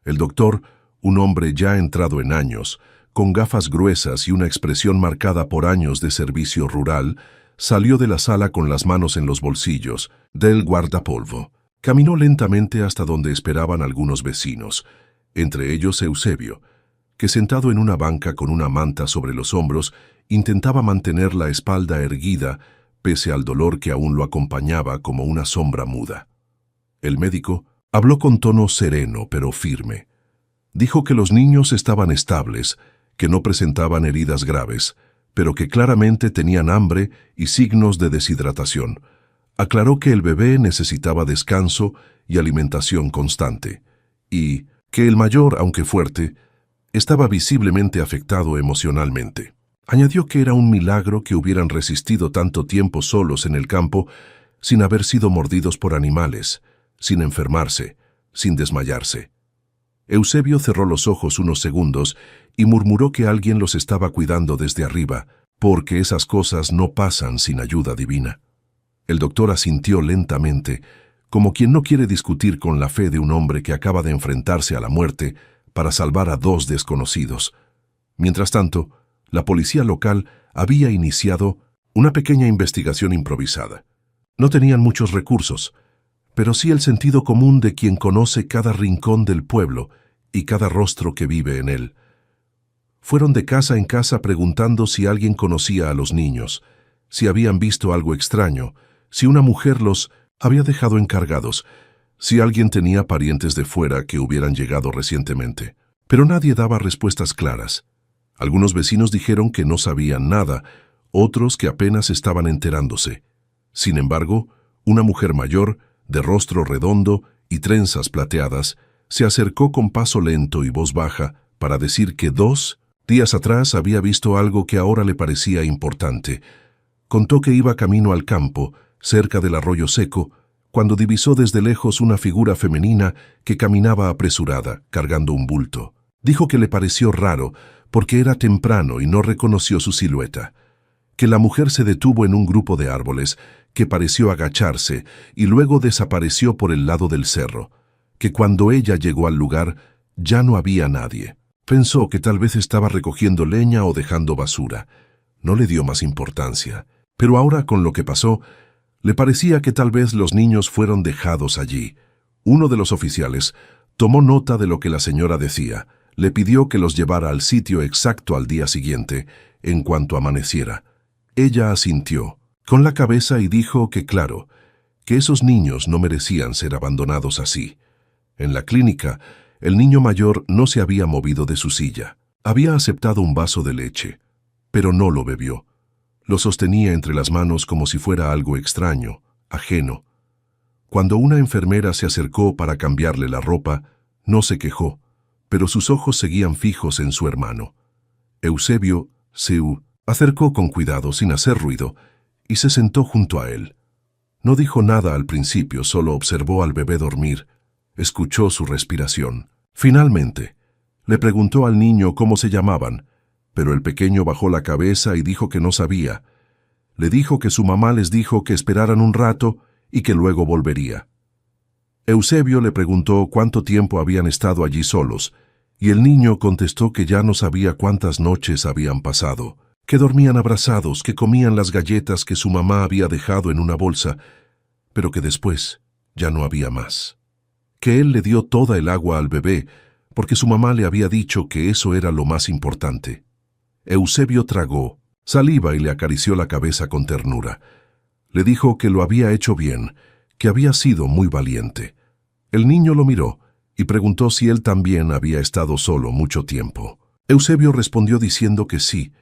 El doctor, un hombre ya entrado en años, con gafas gruesas y una expresión marcada por años de servicio rural, salió de la sala con las manos en los bolsillos del guardapolvo. Caminó lentamente hasta donde esperaban algunos vecinos, entre ellos Eusebio, que sentado en una banca con una manta sobre los hombros, intentaba mantener la espalda erguida pese al dolor que aún lo acompañaba como una sombra muda. El médico habló con tono sereno pero firme. Dijo que los niños estaban estables, que no presentaban heridas graves, pero que claramente tenían hambre y signos de deshidratación. Aclaró que el bebé necesitaba descanso y alimentación constante, y que el mayor, aunque fuerte, estaba visiblemente afectado emocionalmente. Añadió que era un milagro que hubieran resistido tanto tiempo solos en el campo sin haber sido mordidos por animales, sin enfermarse, sin desmayarse. Eusebio cerró los ojos unos segundos y murmuró que alguien los estaba cuidando desde arriba, porque esas cosas no pasan sin ayuda divina. El doctor asintió lentamente, como quien no quiere discutir con la fe de un hombre que acaba de enfrentarse a la muerte para salvar a dos desconocidos. Mientras tanto, la policía local había iniciado una pequeña investigación improvisada. No tenían muchos recursos, pero sí el sentido común de quien conoce cada rincón del pueblo y cada rostro que vive en él. Fueron de casa en casa preguntando si alguien conocía a los niños, si habían visto algo extraño, si una mujer los había dejado encargados, si alguien tenía parientes de fuera que hubieran llegado recientemente. Pero nadie daba respuestas claras. Algunos vecinos dijeron que no sabían nada, otros que apenas estaban enterándose. Sin embargo, una mujer mayor, de rostro redondo y trenzas plateadas, se acercó con paso lento y voz baja para decir que 2 días atrás había visto algo que ahora le parecía importante. Contó que iba camino al campo, cerca del arroyo seco, cuando divisó desde lejos una figura femenina que caminaba apresurada, cargando un bulto. Dijo que le pareció raro, porque era temprano y no reconoció su silueta. Que la mujer se detuvo en un grupo de árboles, que pareció agacharse y luego desapareció por el lado del cerro. Que cuando ella llegó al lugar, ya no había nadie. Pensó que tal vez estaba recogiendo leña o dejando basura. No le dio más importancia. Pero ahora, con lo que pasó, le parecía que tal vez los niños fueron dejados allí. Uno de los oficiales tomó nota de lo que la señora decía. Le pidió que los llevara al sitio exacto al día siguiente, en cuanto amaneciera. Ella asintió con la cabeza y dijo que claro, que esos niños no merecían ser abandonados así. En la clínica, el niño mayor no se había movido de su silla. Había aceptado un vaso de leche, pero no lo bebió. Lo sostenía entre las manos como si fuera algo extraño, ajeno. Cuando una enfermera se acercó para cambiarle la ropa, no se quejó, pero sus ojos seguían fijos en su hermano. Eusebio se acercó con cuidado sin hacer ruido y se sentó junto a él. No dijo nada al principio, solo observó al bebé dormir, escuchó su respiración. Finalmente, le preguntó al niño cómo se llamaban, pero el pequeño bajó la cabeza y dijo que no sabía. Le dijo que su mamá les dijo que esperaran un rato y que luego volvería. Eusebio le preguntó cuánto tiempo habían estado allí solos, y el niño contestó que ya no sabía cuántas noches habían pasado, que dormían abrazados, que comían las galletas que su mamá había dejado en una bolsa, pero que después ya no había más. Que él le dio toda el agua al bebé, porque su mamá le había dicho que eso era lo más importante. Eusebio tragó saliva y le acarició la cabeza con ternura. Le dijo que lo había hecho bien, que había sido muy valiente. El niño lo miró y preguntó si él también había estado solo mucho tiempo. Eusebio respondió diciendo que sí,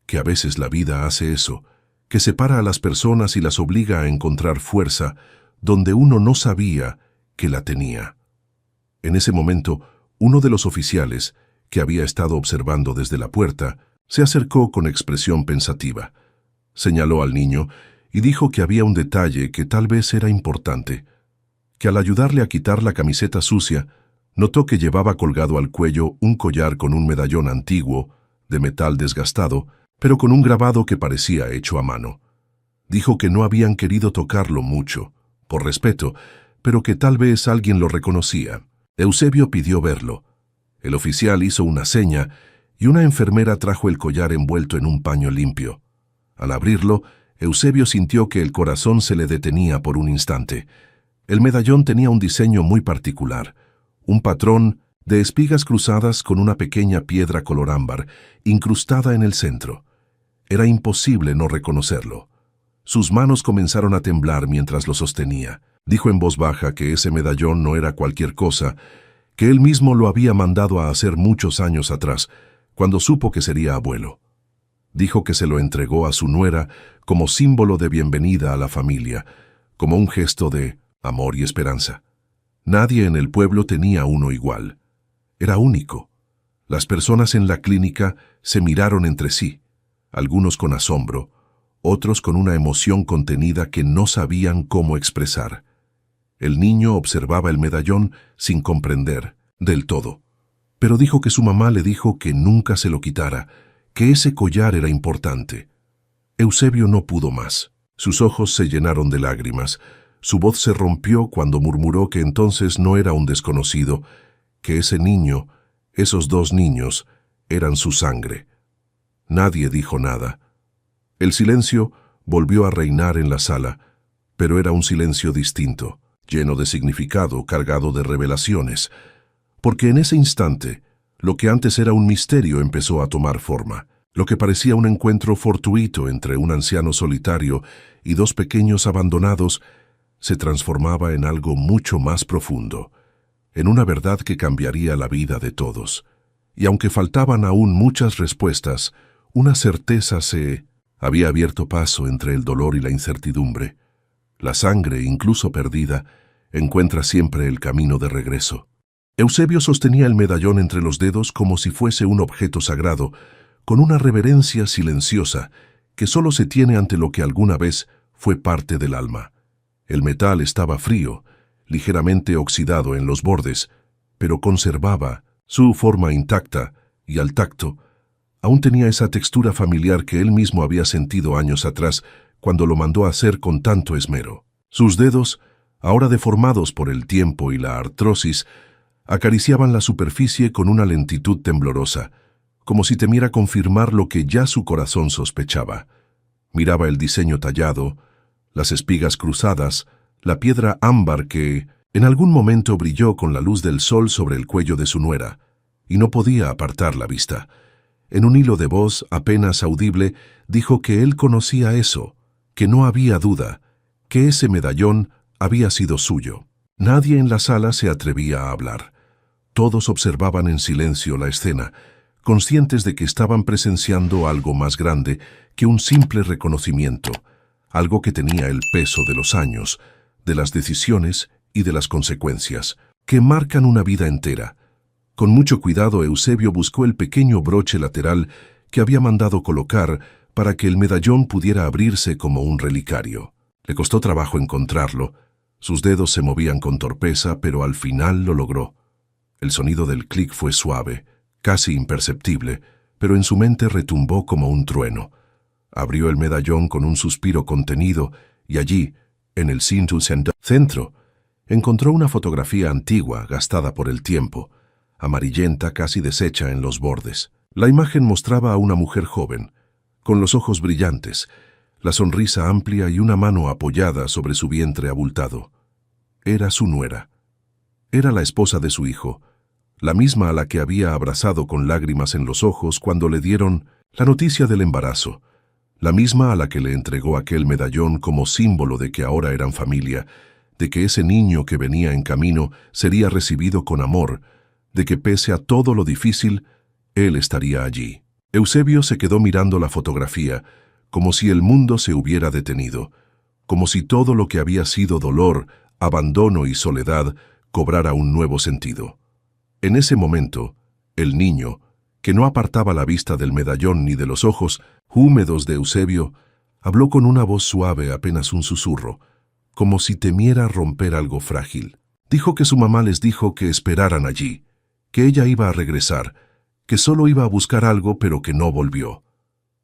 que a veces la vida hace eso, que separa a las personas y las obliga a encontrar fuerza donde uno no sabía que la tenía. En ese momento, uno de los oficiales, que había estado observando desde la puerta, se acercó con expresión pensativa. Señaló al niño y dijo que había un detalle que tal vez era importante, que al ayudarle a quitar la camiseta sucia, notó que llevaba colgado al cuello un collar con un medallón antiguo, de metal desgastado, pero con un grabado que parecía hecho a mano. Dijo que no habían querido tocarlo mucho, por respeto, pero que tal vez alguien lo reconocía. Eusebio pidió verlo. El oficial hizo una seña y una enfermera trajo el collar envuelto en un paño limpio. Al abrirlo, Eusebio sintió que el corazón se le detenía por un instante. El medallón tenía un diseño muy particular, un patrón de espigas cruzadas con una pequeña piedra color ámbar, incrustada en el centro. Era imposible no reconocerlo. Sus manos comenzaron a temblar mientras lo sostenía. Dijo en voz baja que ese medallón no era cualquier cosa, que él mismo lo había mandado a hacer muchos años atrás, cuando supo que sería abuelo. Dijo que se lo entregó a su nuera como símbolo de bienvenida a la familia, como un gesto de amor y esperanza. Nadie en el pueblo tenía uno igual. Era único. Las personas en la clínica se miraron entre sí, algunos con asombro, otros con una emoción contenida que no sabían cómo expresar. El niño observaba el medallón sin comprender del todo, pero dijo que su mamá le dijo que nunca se lo quitara, que ese collar era importante. Eusebio no pudo más. Sus ojos se llenaron de lágrimas. Su voz se rompió cuando murmuró que entonces no era un desconocido, que ese niño, esos dos niños, eran su sangre. Nadie dijo nada. El silencio volvió a reinar en la sala, pero era un silencio distinto, lleno de significado, cargado de revelaciones, porque en ese instante, lo que antes era un misterio empezó a tomar forma. Lo que parecía un encuentro fortuito entre un anciano solitario y dos pequeños abandonados se transformaba en algo mucho más profundo, en una verdad que cambiaría la vida de todos. Y aunque faltaban aún muchas respuestas, una certeza se había abierto paso entre el dolor y la incertidumbre. La sangre, incluso perdida, encuentra siempre el camino de regreso. Eusebio sostenía el medallón entre los dedos como si fuese un objeto sagrado, con una reverencia silenciosa que solo se tiene ante lo que alguna vez fue parte del alma. El metal estaba frío, ligeramente oxidado en los bordes, pero conservaba su forma intacta y al tacto, aún tenía esa textura familiar que él mismo había sentido años atrás cuando lo mandó a hacer con tanto esmero. Sus dedos, ahora deformados por el tiempo y la artrosis, acariciaban la superficie con una lentitud temblorosa, como si temiera confirmar lo que ya su corazón sospechaba. Miraba el diseño tallado, las espigas cruzadas, la piedra ámbar que en algún momento brilló con la luz del sol sobre el cuello de su nuera, y no podía apartar la vista. En un hilo de voz apenas audible, dijo que él conocía eso, que no había duda, que ese medallón había sido suyo. Nadie en la sala se atrevía a hablar. Todos observaban en silencio la escena, conscientes de que estaban presenciando algo más grande que un simple reconocimiento, algo que tenía el peso de los años, de las decisiones y de las consecuencias, que marcan una vida entera, Con mucho cuidado, Eusebio buscó el pequeño broche lateral que había mandado colocar para que el medallón pudiera abrirse como un relicario. Le costó trabajo encontrarlo. Sus dedos se movían con torpeza, pero al final lo logró. El sonido del clic fue suave, casi imperceptible, pero en su mente retumbó como un trueno. Abrió el medallón con un suspiro contenido y allí, en el centro, encontró una fotografía antigua, gastada por el tiempo, amarillenta, casi deshecha en los bordes. La imagen mostraba a una mujer joven, con los ojos brillantes, la sonrisa amplia y una mano apoyada sobre su vientre abultado. Era su nuera. Era la esposa de su hijo, la misma a la que había abrazado con lágrimas en los ojos cuando le dieron la noticia del embarazo, la misma a la que le entregó aquel medallón como símbolo de que ahora eran familia, de que ese niño que venía en camino sería recibido con amor, de que pese a todo lo difícil, él estaría allí. Eusebio se quedó mirando la fotografía, como si el mundo se hubiera detenido, como si todo lo que había sido dolor, abandono y soledad cobrara un nuevo sentido. En ese momento, el niño, que no apartaba la vista del medallón ni de los ojos húmedos de Eusebio, habló con una voz suave, apenas un susurro, como si temiera romper algo frágil. Dijo que su mamá les dijo que esperaran allí, que ella iba a regresar, que solo iba a buscar algo pero que no volvió.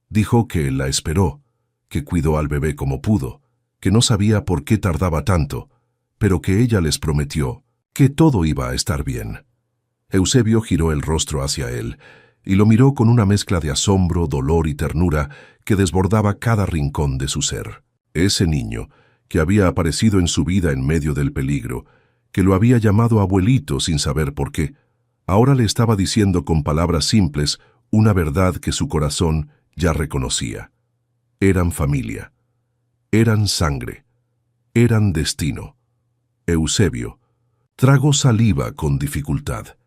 Dijo que la esperó, que cuidó al bebé como pudo, que no sabía por qué tardaba tanto, pero que ella les prometió que todo iba a estar bien. Eusebio giró el rostro hacia él y lo miró con una mezcla de asombro, dolor y ternura que desbordaba cada rincón de su ser. Ese niño, que había aparecido en su vida en medio del peligro, que lo había llamado abuelito sin saber por qué, ahora le estaba diciendo con palabras simples una verdad que su corazón ya reconocía. Eran familia, eran sangre, eran destino. Eusebio tragó saliva con dificultad.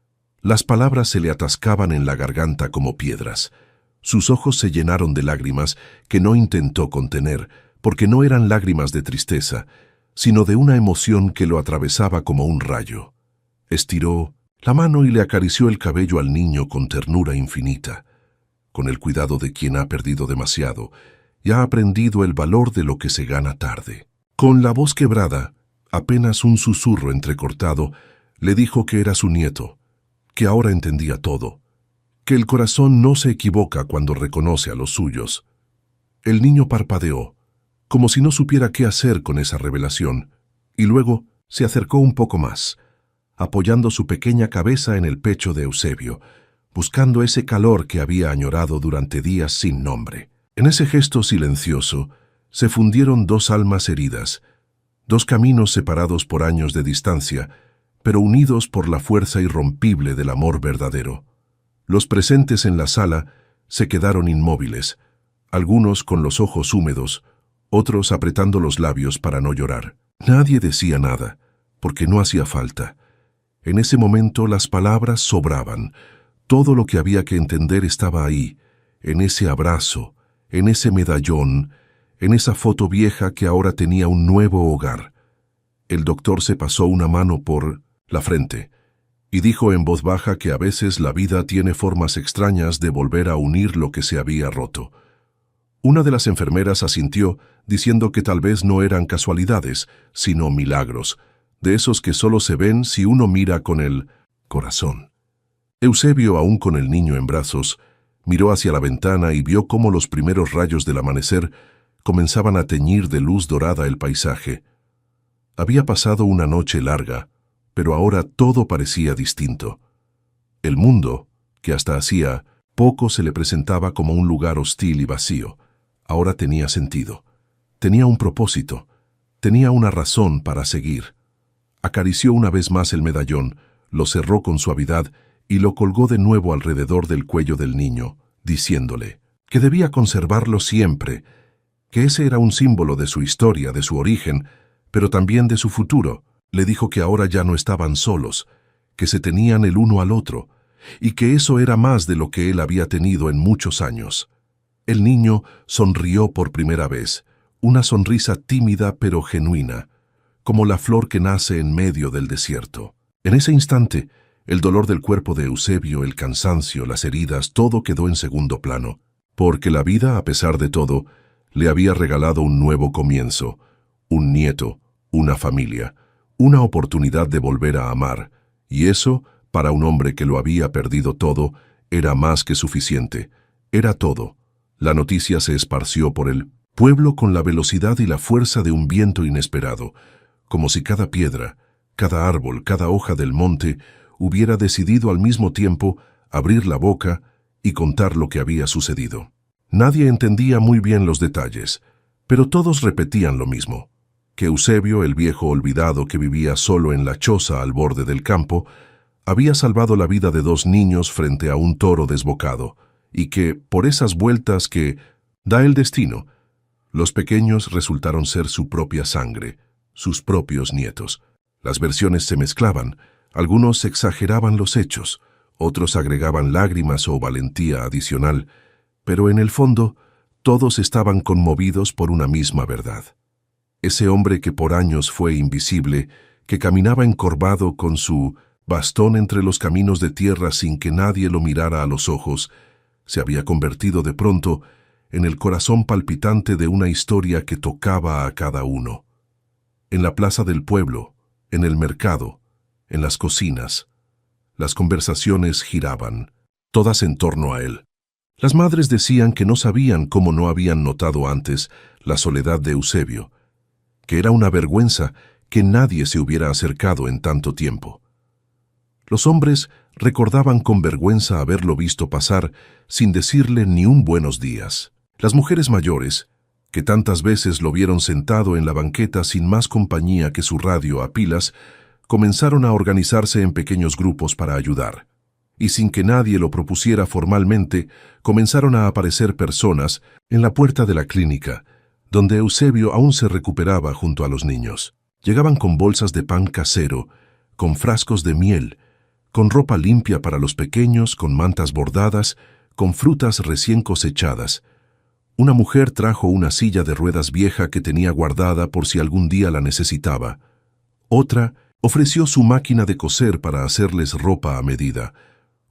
Las palabras se le atascaban en la garganta como piedras. Sus ojos se llenaron de lágrimas que no intentó contener, porque no eran lágrimas de tristeza, sino de una emoción que lo atravesaba como un rayo. Estiró la mano y le acarició el cabello al niño con ternura infinita, con el cuidado de quien ha perdido demasiado y ha aprendido el valor de lo que se gana tarde. Con la voz quebrada, apenas un susurro entrecortado, le dijo que era su nieto, que ahora entendía todo, que el corazón no se equivoca cuando reconoce a los suyos. El niño parpadeó, como si no supiera qué hacer con esa revelación, y luego se acercó un poco más, apoyando su pequeña cabeza en el pecho de Eusebio, buscando ese calor que había añorado durante días sin nombre. En ese gesto silencioso se fundieron dos almas heridas, dos caminos separados por años de distancia, pero unidos por la fuerza irrompible del amor verdadero. Los presentes en la sala se quedaron inmóviles, algunos con los ojos húmedos, otros apretando los labios para no llorar. Nadie decía nada, porque no hacía falta. En ese momento las palabras sobraban. Todo lo que había que entender estaba ahí, en ese abrazo, en ese medallón, en esa foto vieja que ahora tenía un nuevo hogar. El doctor se pasó una mano por la frente y dijo en voz baja que a veces la vida tiene formas extrañas de volver a unir lo que se había roto. Una de las enfermeras asintió, diciendo que tal vez no eran casualidades, sino milagros, de esos que solo se ven si uno mira con el corazón. Eusebio, aún con el niño en brazos, miró hacia la ventana y vio cómo los primeros rayos del amanecer comenzaban a teñir de luz dorada el paisaje. Había pasado una noche larga, pero ahora todo parecía distinto. El mundo, que hasta hacía poco se le presentaba como un lugar hostil y vacío, ahora tenía sentido. Tenía un propósito, tenía una razón para seguir. Acarició una vez más el medallón, lo cerró con suavidad y lo colgó de nuevo alrededor del cuello del niño, diciéndole que debía conservarlo siempre, que ese era un símbolo de su historia, de su origen, pero también de su futuro. Le dijo que ahora ya no estaban solos, que se tenían el uno al otro, y que eso era más de lo que él había tenido en muchos años. El niño sonrió por primera vez, una sonrisa tímida pero genuina, como la flor que nace en medio del desierto. En ese instante, El dolor del cuerpo de Eusebio, el cansancio, las heridas, todo quedó en segundo plano, porque la vida, a pesar de todo, le había regalado un nuevo comienzo, un nieto, una familia, una oportunidad de volver a amar, y eso, para un hombre que lo había perdido todo, era más que suficiente, era todo. La noticia se esparció por el pueblo con la velocidad y la fuerza de un viento inesperado, como si cada piedra, cada árbol, cada hoja del monte hubiera decidido al mismo tiempo abrir la boca y contar lo que había sucedido. Nadie entendía muy bien los detalles, pero todos repetían lo mismo, que Eusebio, el viejo olvidado que vivía solo en la choza al borde del campo, había salvado la vida de 2 niños frente a un toro desbocado, y que, por esas vueltas que da el destino, los pequeños resultaron ser su propia sangre, sus propios nietos. Las versiones se mezclaban, algunos exageraban los hechos, otros agregaban lágrimas o valentía adicional, pero en el fondo todos estaban conmovidos por una misma verdad. Ese hombre que por años fue invisible, que caminaba encorvado con su bastón entre los caminos de tierra sin que nadie lo mirara a los ojos, se había convertido de pronto en el corazón palpitante de una historia que tocaba a cada uno. En la plaza del pueblo, en el mercado, en las cocinas, las conversaciones giraban, todas en torno a él. Las madres decían que no sabían cómo no habían notado antes la soledad de Eusebio, que era una vergüenza que nadie se hubiera acercado en tanto tiempo. Los hombres recordaban con vergüenza haberlo visto pasar sin decirle ni un buenos días. Las mujeres mayores, que tantas veces lo vieron sentado en la banqueta sin más compañía que su radio a pilas, comenzaron a organizarse en pequeños grupos para ayudar. Y sin que nadie lo propusiera formalmente, comenzaron a aparecer personas en la puerta de la clínica, donde Eusebio aún se recuperaba junto a los niños. Llegaban con bolsas de pan casero, con frascos de miel, con ropa limpia para los pequeños, con mantas bordadas, con frutas recién cosechadas. Una mujer trajo una silla de ruedas vieja que tenía guardada por si algún día la necesitaba. Otra ofreció su máquina de coser para hacerles ropa a medida.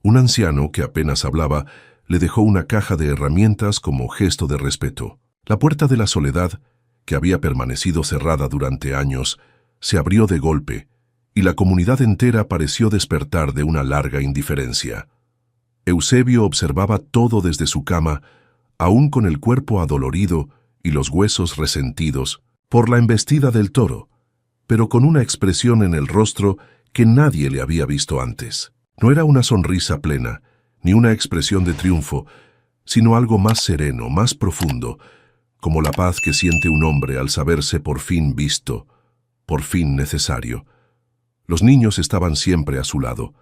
Un anciano, que apenas hablaba, le dejó una caja de herramientas como gesto de respeto. La puerta de la soledad, que había permanecido cerrada durante años, se abrió de golpe, y la comunidad entera pareció despertar de una larga indiferencia. Eusebio observaba todo desde su cama, aún con el cuerpo adolorido y los huesos resentidos por la embestida del toro, pero con una expresión en el rostro que nadie le había visto antes. No era una sonrisa plena, ni una expresión de triunfo, sino algo más sereno, más profundo, como la paz que siente un hombre al saberse por fin visto, por fin necesario. Los niños estaban siempre a su lado.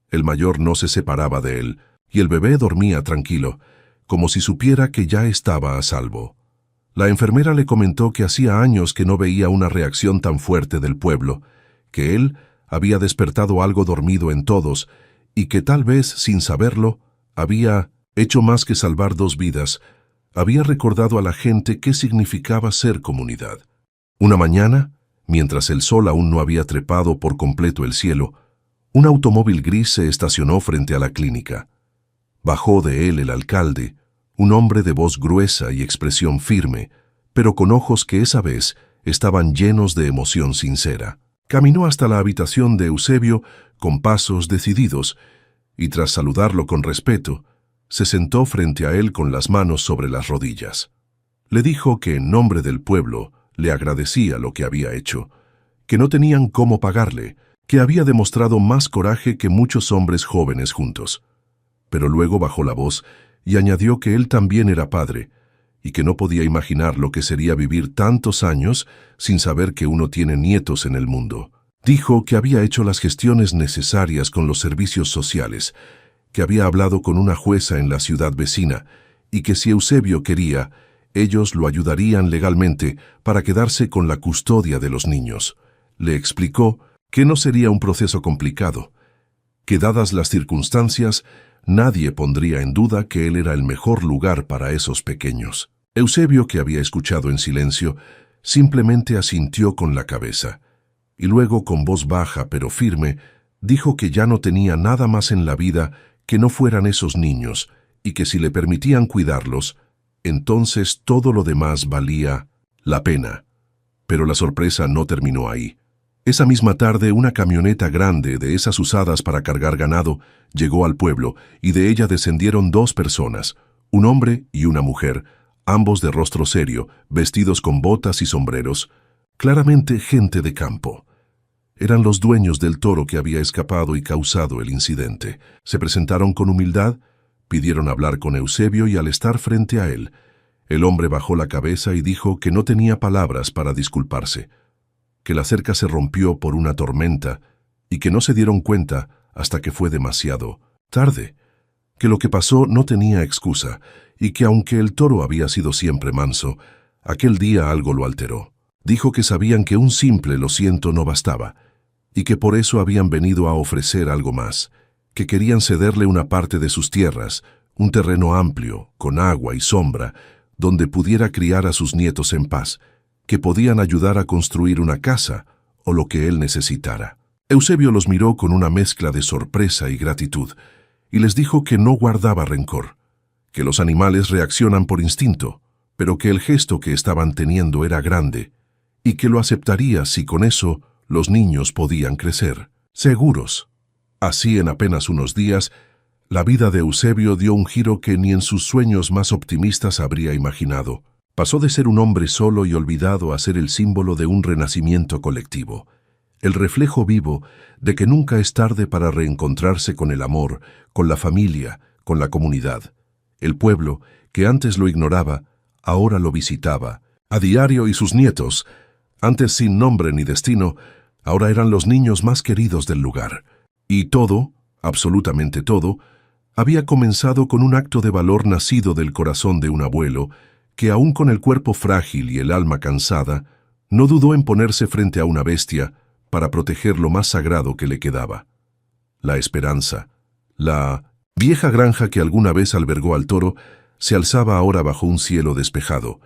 El mayor no se separaba de él, y el bebé dormía tranquilo, como si supiera que ya estaba a salvo. La enfermera le comentó que hacía años que no veía una reacción tan fuerte del pueblo, que él había despertado algo dormido en todos y que tal vez, sin saberlo, había hecho más que salvar 2 vidas, había recordado a la gente qué significaba ser comunidad. Una mañana, mientras el sol aún no había trepado por completo el cielo, un automóvil gris se estacionó frente a la clínica. Bajó de él el alcalde, un hombre de voz gruesa y expresión firme, pero con ojos que esa vez estaban llenos de emoción sincera. Caminó hasta la habitación de Eusebio con pasos decididos, y tras saludarlo con respeto, se sentó frente a él con las manos sobre las rodillas. Le dijo que en nombre del pueblo le agradecía lo que había hecho, que no tenían cómo pagarle, que había demostrado más coraje que muchos hombres jóvenes juntos. Pero luego bajó la voz y añadió que él también era padre, y que no podía imaginar lo que sería vivir tantos años sin saber que uno tiene nietos en el mundo. Dijo que había hecho las gestiones necesarias con los servicios sociales, que había hablado con una jueza en la ciudad vecina, y que si Eusebio quería, ellos lo ayudarían legalmente para quedarse con la custodia de los niños. Le explicó que no sería un proceso complicado, que dadas las circunstancias, nadie pondría en duda que él era el mejor lugar para esos pequeños. Eusebio, que había escuchado en silencio, simplemente asintió con la cabeza, y luego con voz baja pero firme, Dijo que ya no tenía nada más en la vida que no fueran esos niños, y que si le permitían cuidarlos, entonces todo lo demás valía la pena. Pero la sorpresa no terminó ahí. Esa misma tarde, una camioneta grande, de esas usadas para cargar ganado, llegó al pueblo, y de ella descendieron 2 personas, un hombre y una mujer, ambos de rostro serio, vestidos con botas y sombreros, claramente gente de campo. Eran los dueños del toro que había escapado y causado el incidente. Se presentaron con humildad, pidieron hablar con Eusebio y al estar frente a él, el hombre bajó la cabeza y dijo que no tenía palabras para disculparse, que la cerca se rompió por una tormenta y que no se dieron cuenta hasta que fue demasiado tarde, que lo que pasó no tenía excusa y que aunque el toro había sido siempre manso, aquel día algo lo alteró. Dijo que sabían que un simple "lo siento" no bastaba y que por eso habían venido a ofrecer algo más, que querían cederle una parte de sus tierras, un terreno amplio, con agua y sombra, donde pudiera criar a sus nietos en paz, que podían ayudar a construir una casa o lo que él necesitara. Eusebio los miró con una mezcla de sorpresa y gratitud, y les dijo que no guardaba rencor, que los animales reaccionan por instinto, pero que el gesto que estaban teniendo era grande, y que lo aceptaría si con eso los niños podían crecer, seguros. Así, en apenas unos días, la vida de Eusebio dio un giro que ni en sus sueños más optimistas habría imaginado. Pasó de ser un hombre solo y olvidado a ser el símbolo de un renacimiento colectivo, el reflejo vivo de que nunca es tarde para reencontrarse con el amor, con la familia, con la comunidad. El pueblo, que antes lo ignoraba, ahora lo visitaba, a diario, y sus nietos, antes sin nombre ni destino, ahora eran los niños más queridos del lugar. Y todo, absolutamente todo, había comenzado con un acto de valor nacido del corazón de un abuelo que, aun con el cuerpo frágil y el alma cansada, no dudó en ponerse frente a una bestia para proteger lo más sagrado que le quedaba: la esperanza. La vieja granja que alguna vez albergó al toro se alzaba ahora bajo un cielo despejado,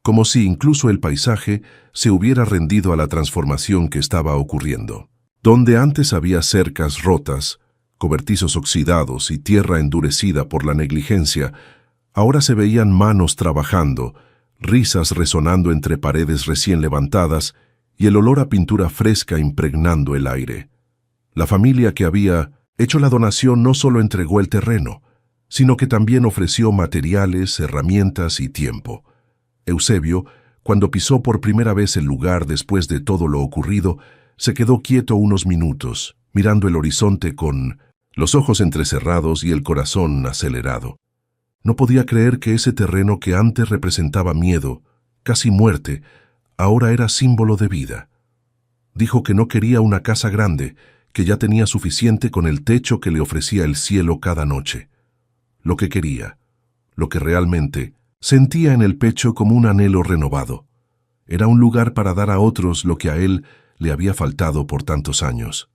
como si incluso el paisaje se hubiera rendido a la transformación que estaba ocurriendo. Donde antes había cercas rotas, cobertizos oxidados y tierra endurecida por la negligencia, ahora se veían manos trabajando, risas resonando entre paredes recién levantadas y el olor a pintura fresca impregnando el aire. La familia que había hecho la donación no solo entregó el terreno, sino que también ofreció materiales, herramientas y tiempo. Eusebio, cuando pisó por primera vez el lugar después de todo lo ocurrido, se quedó quieto unos minutos, mirando el horizonte con los ojos entrecerrados y el corazón acelerado. No podía creer que ese terreno que antes representaba miedo, casi muerte, ahora era símbolo de vida. Dijo que no quería una casa grande, que ya tenía suficiente con el techo que le ofrecía el cielo cada noche. Lo que quería, lo que realmente sentía en el pecho como un anhelo renovado, era un lugar para dar a otros lo que a él le había faltado por tantos años: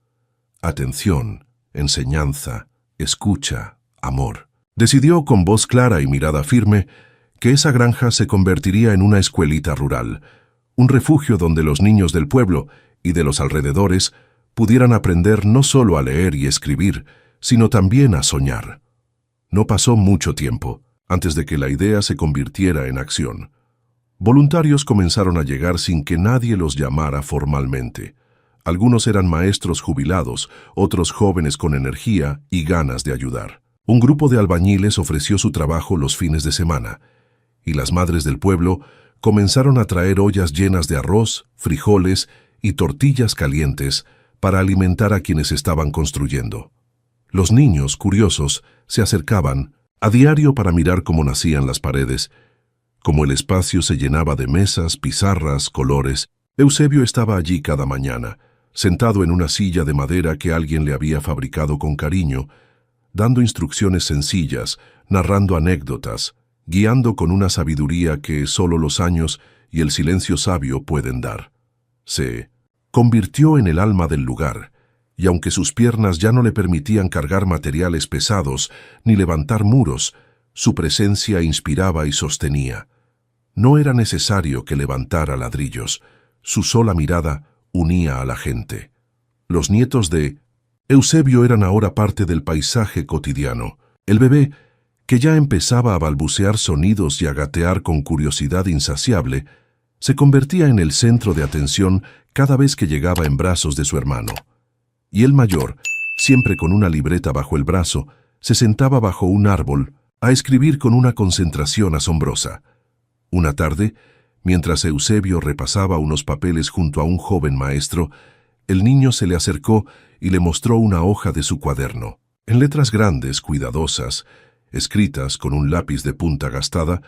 atención, enseñanza, escucha, amor. Decidió con voz clara y mirada firme que esa granja se convertiría en una escuelita rural, un refugio donde los niños del pueblo y de los alrededores pudieran aprender no solo a leer y escribir, sino también a soñar. No pasó mucho tiempo antes de que la idea se convirtiera en acción. Voluntarios comenzaron a llegar sin que nadie los llamara formalmente. Algunos eran maestros jubilados, otros jóvenes con energía y ganas de ayudar. Un grupo de albañiles ofreció su trabajo los fines de semana, y las madres del pueblo comenzaron a traer ollas llenas de arroz, frijoles y tortillas calientes para alimentar a quienes estaban construyendo. Los niños, curiosos, se acercaban a diario para mirar cómo nacían las paredes, cómo el espacio se llenaba de mesas, pizarras, colores. Eusebio estaba allí cada mañana, sentado en una silla de madera que alguien le había fabricado con cariño, dando instrucciones sencillas, narrando anécdotas, guiando con una sabiduría que solo los años y el silencio sabio pueden dar. Se convirtió en el alma del lugar, y aunque sus piernas ya no le permitían cargar materiales pesados ni levantar muros, su presencia inspiraba y sostenía. No era necesario que levantara ladrillos, su sola mirada unía a la gente. Los nietos de Eusebio eran ahora parte del paisaje cotidiano. El bebé, que ya empezaba a balbucear sonidos y a gatear con curiosidad insaciable, se convertía en el centro de atención cada vez que llegaba en brazos de su hermano. Y el mayor, siempre con una libreta bajo el brazo, se sentaba bajo un árbol a escribir con una concentración asombrosa. Una tarde, mientras Eusebio repasaba unos papeles junto a un joven maestro, el niño se le acercó y le mostró una hoja de su cuaderno. En letras grandes, cuidadosas, escritas con un lápiz de punta gastada,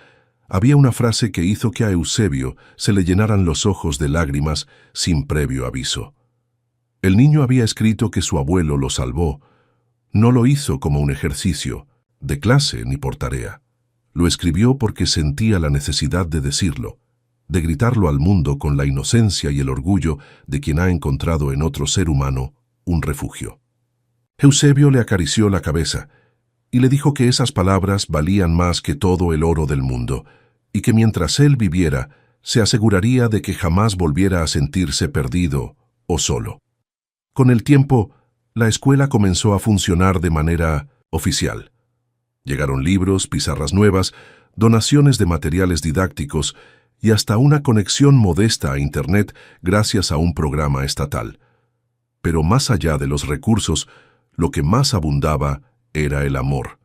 había una frase que hizo que a Eusebio se le llenaran los ojos de lágrimas sin previo aviso. El niño había escrito que su abuelo lo salvó. No lo hizo como un ejercicio, de clase ni por tarea. Lo escribió porque sentía la necesidad de decirlo, de gritarlo al mundo con la inocencia y el orgullo de quien ha encontrado en otro ser humano un refugio. Eusebio le acarició la cabeza y le dijo que esas palabras valían más que todo el oro del mundo, y que mientras él viviera, se aseguraría de que jamás volviera a sentirse perdido o solo. Con el tiempo, la escuela comenzó a funcionar de manera oficial. Llegaron libros, pizarras nuevas, donaciones de materiales didácticos y hasta una conexión modesta a Internet gracias a un programa estatal. Pero más allá de los recursos, lo que más abundaba era el amor.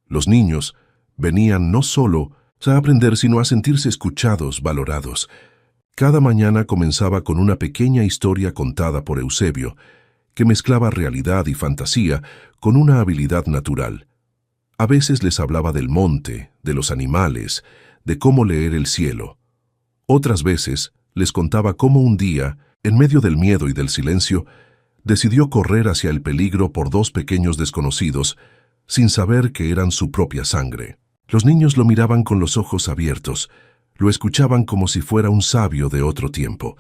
Los niños venían no solo a aprender, sino a sentirse escuchados, valorados. Cada mañana comenzaba con una pequeña historia contada por Eusebio, que mezclaba realidad y fantasía con una habilidad natural. A veces les hablaba del monte, de los animales, de cómo leer el cielo. Otras veces les contaba cómo un día, en medio del miedo y del silencio, decidió correr hacia el peligro por dos pequeños desconocidos, sin saber que eran su propia sangre. Los niños lo miraban con los ojos abiertos, lo escuchaban como si fuera un sabio de otro tiempo,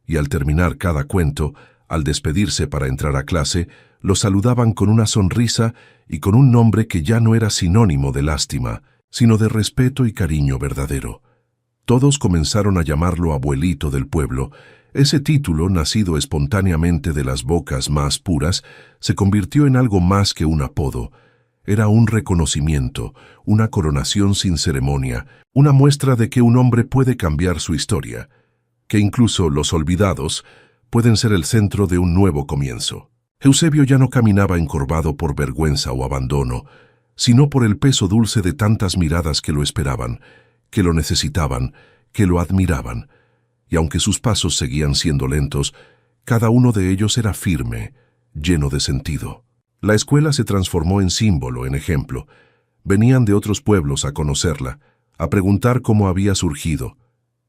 y al terminar cada cuento, al despedirse para entrar a clase, lo saludaban con una sonrisa y con un nombre que ya no era sinónimo de lástima, sino de respeto y cariño verdadero. Todos comenzaron a llamarlo abuelito del pueblo. Ese título, nacido espontáneamente de las bocas más puras, se convirtió en algo más que un apodo. Era un reconocimiento, una coronación sin ceremonia, una muestra de que un hombre puede cambiar su historia, que incluso los olvidados pueden ser el centro de un nuevo comienzo. Eusebio ya no caminaba encorvado por vergüenza o abandono, sino por el peso dulce de tantas miradas que lo esperaban, que lo necesitaban, que lo admiraban. Y aunque sus pasos seguían siendo lentos, cada uno de ellos era firme, lleno de sentido. La escuela se transformó en símbolo, en ejemplo. Venían de otros pueblos a conocerla, a preguntar cómo había surgido.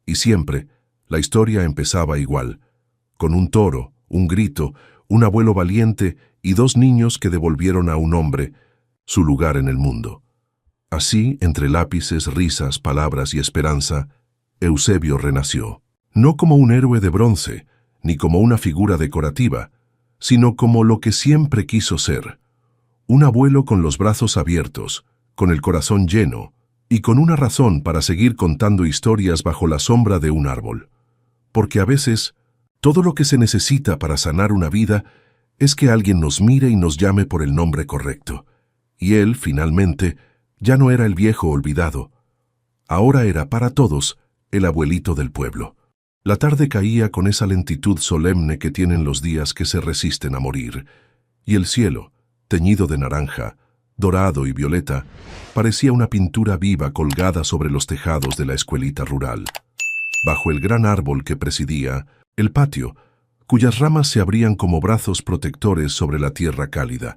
Y siempre, la historia empezaba igual, con un toro, un grito, un abuelo valiente y dos niños que devolvieron a un hombre su lugar en el mundo. Así, entre lápices, risas, palabras y esperanza, Eusebio renació. No como un héroe de bronce, ni como una figura decorativa, sino como lo que siempre quiso ser, un abuelo con los brazos abiertos, con el corazón lleno, y con una razón para seguir contando historias bajo la sombra de un árbol. Porque a veces, todo lo que se necesita para sanar una vida es que alguien nos mire y nos llame por el nombre correcto. Y él, finalmente, ya no era el viejo olvidado. Ahora era para todos el abuelito del pueblo. La tarde caía con esa lentitud solemne que tienen los días que se resisten a morir, y el cielo, teñido de naranja, dorado y violeta, parecía una pintura viva colgada sobre los tejados de la escuelita rural. Bajo el gran árbol que presidía, el patio, cuyas ramas se abrían como brazos protectores sobre la tierra cálida,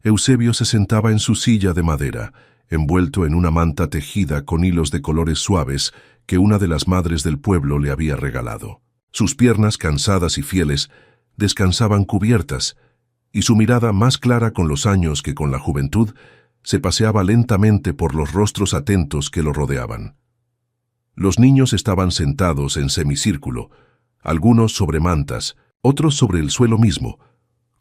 Eusebio se sentaba en su silla de madera, envuelto en una manta tejida con hilos de colores suaves que una de las madres del pueblo le había regalado. Sus piernas, cansadas y fieles, descansaban cubiertas, y su mirada, más clara con los años que con la juventud, se paseaba lentamente por los rostros atentos que lo rodeaban. Los niños estaban sentados en semicírculo, algunos sobre mantas, otros sobre el suelo mismo,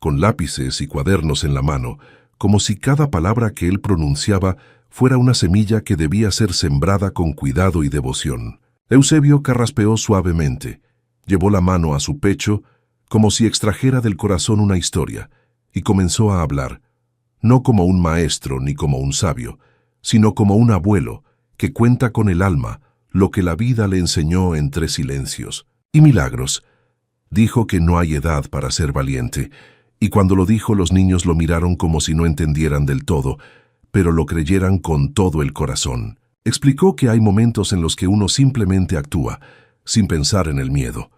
con lápices y cuadernos en la mano, como si cada palabra que él pronunciaba fuera una semilla que debía ser sembrada con cuidado y devoción. Eusebio carraspeó suavemente, llevó la mano a su pecho, como si extrajera del corazón una historia, y comenzó a hablar, no como un maestro ni como un sabio, sino como un abuelo que cuenta con el alma lo que la vida le enseñó entre silencios y milagros. Dijo que no hay edad para ser valiente, y cuando lo dijo los niños lo miraron como si no entendieran del todo, pero lo creyeran con todo el corazón. Explicó que hay momentos en los que uno simplemente actúa, sin pensar en el miedo,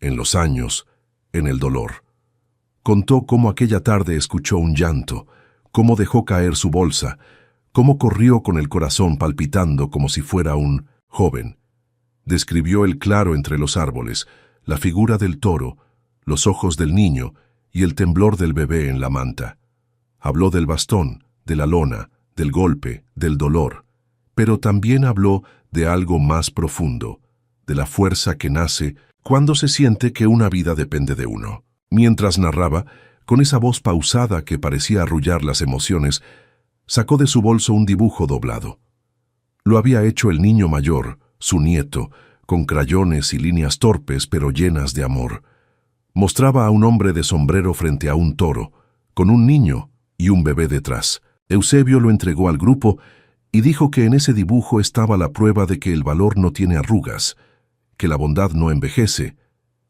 en los años, en el dolor. Contó cómo aquella tarde escuchó un llanto, cómo dejó caer su bolsa, cómo corrió con el corazón palpitando como si fuera un joven. Describió el claro entre los árboles, la figura del toro, los ojos del niño y el temblor del bebé en la manta. Habló del bastón, de la lona, del golpe, del dolor, pero también habló de algo más profundo, de la fuerza que nace cuando se siente que una vida depende de uno. Mientras narraba, con esa voz pausada que parecía arrullar las emociones, sacó de su bolso un dibujo doblado. Lo había hecho el niño mayor, su nieto, con crayones y líneas torpes pero llenas de amor. Mostraba a un hombre de sombrero frente a un toro, con un niño y un bebé detrás. Eusebio lo entregó al grupo y dijo que en ese dibujo estaba la prueba de que el valor no tiene arrugas, que la bondad no envejece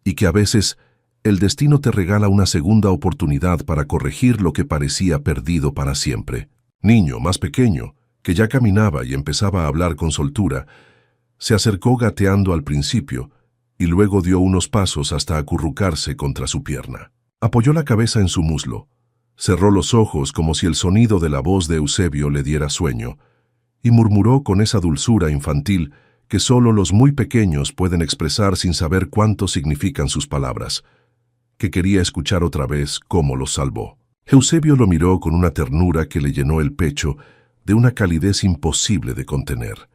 y que a veces el destino te regala una segunda oportunidad para corregir lo que parecía perdido para siempre. Niño más pequeño, que ya caminaba y empezaba a hablar con soltura, se acercó gateando al principio y luego dio unos pasos hasta acurrucarse contra su pierna. Apoyó la cabeza en su muslo, cerró los ojos como si el sonido de la voz de Eusebio le diera sueño, y murmuró con esa dulzura infantil que solo los muy pequeños pueden expresar sin saber cuánto significan sus palabras, que quería escuchar otra vez cómo los salvó. Eusebio lo miró con una ternura que le llenó el pecho de una calidez imposible de contener.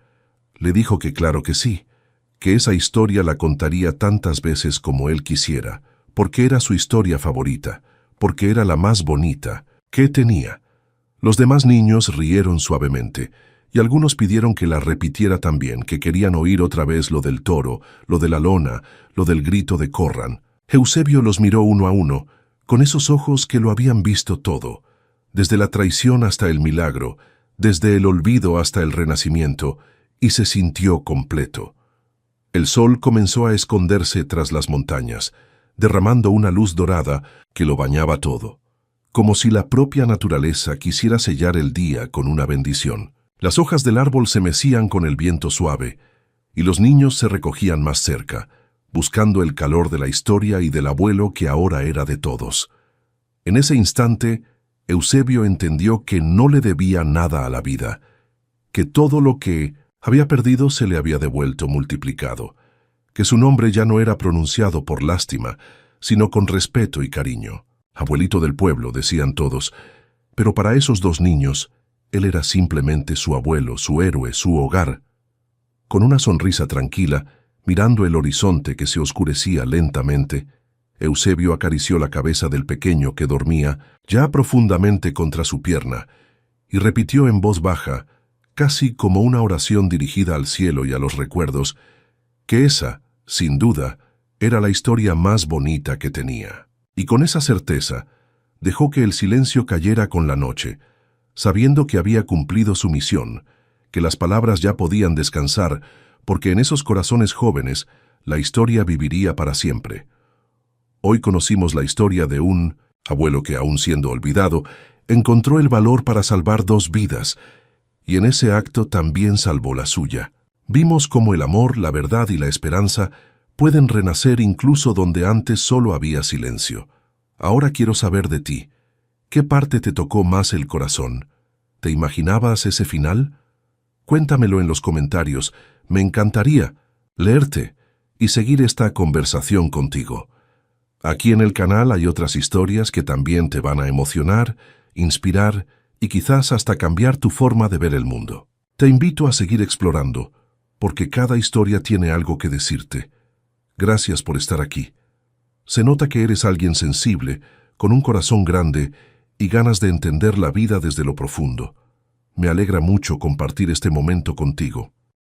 Le dijo que claro que sí, que esa historia la contaría tantas veces como él quisiera, porque era su historia favorita, porque era la más bonita que tenía. Los demás niños rieron suavemente, y algunos pidieron que la repitiera también, que querían oír otra vez lo del toro, lo de la lona, lo del grito de corran. Eusebio los miró uno a uno, con esos ojos que lo habían visto todo, desde la traición hasta el milagro, desde el olvido hasta el renacimiento, y se sintió completo. El sol comenzó a esconderse tras las montañas, derramando una luz dorada que lo bañaba todo, como si la propia naturaleza quisiera sellar el día con una bendición. Las hojas del árbol se mecían con el viento suave, y los niños se recogían más cerca, buscando el calor de la historia y del abuelo que ahora era de todos. En ese instante, Eusebio entendió que no le debía nada a la vida, que todo lo que había perdido se le había devuelto multiplicado, que su nombre ya no era pronunciado por lástima, sino con respeto y cariño. Abuelito del pueblo, decían todos, pero para esos dos niños, él era simplemente su abuelo, su héroe, su hogar. Con una sonrisa tranquila, mirando el horizonte que se oscurecía lentamente, Eusebio acarició la cabeza del pequeño que dormía ya profundamente contra su pierna y repitió en voz baja, casi como una oración dirigida al cielo y a los recuerdos, que esa, sin duda, era la historia más bonita que tenía. Y con esa certeza, dejó que el silencio cayera con la noche, sabiendo que había cumplido su misión, que las palabras ya podían descansar, porque en esos corazones jóvenes la historia viviría para siempre. Hoy conocimos la historia de un abuelo que, aún siendo olvidado, encontró el valor para salvar dos vidas, y en ese acto también salvó la suya. Vimos cómo el amor, la verdad y la esperanza pueden renacer incluso donde antes solo había silencio. Ahora quiero saber de ti. ¿Qué parte te tocó más el corazón? ¿Te imaginabas ese final? Cuéntamelo en los comentarios. Me encantaría leerte y seguir esta conversación contigo. Aquí en el canal hay otras historias que también te van a emocionar, inspirar y quizás hasta cambiar tu forma de ver el mundo. Te invito a seguir explorando, porque cada historia tiene algo que decirte. Gracias por estar aquí. Se nota que eres alguien sensible, con un corazón grande y ganas de entender la vida desde lo profundo. Me alegra mucho compartir este momento contigo.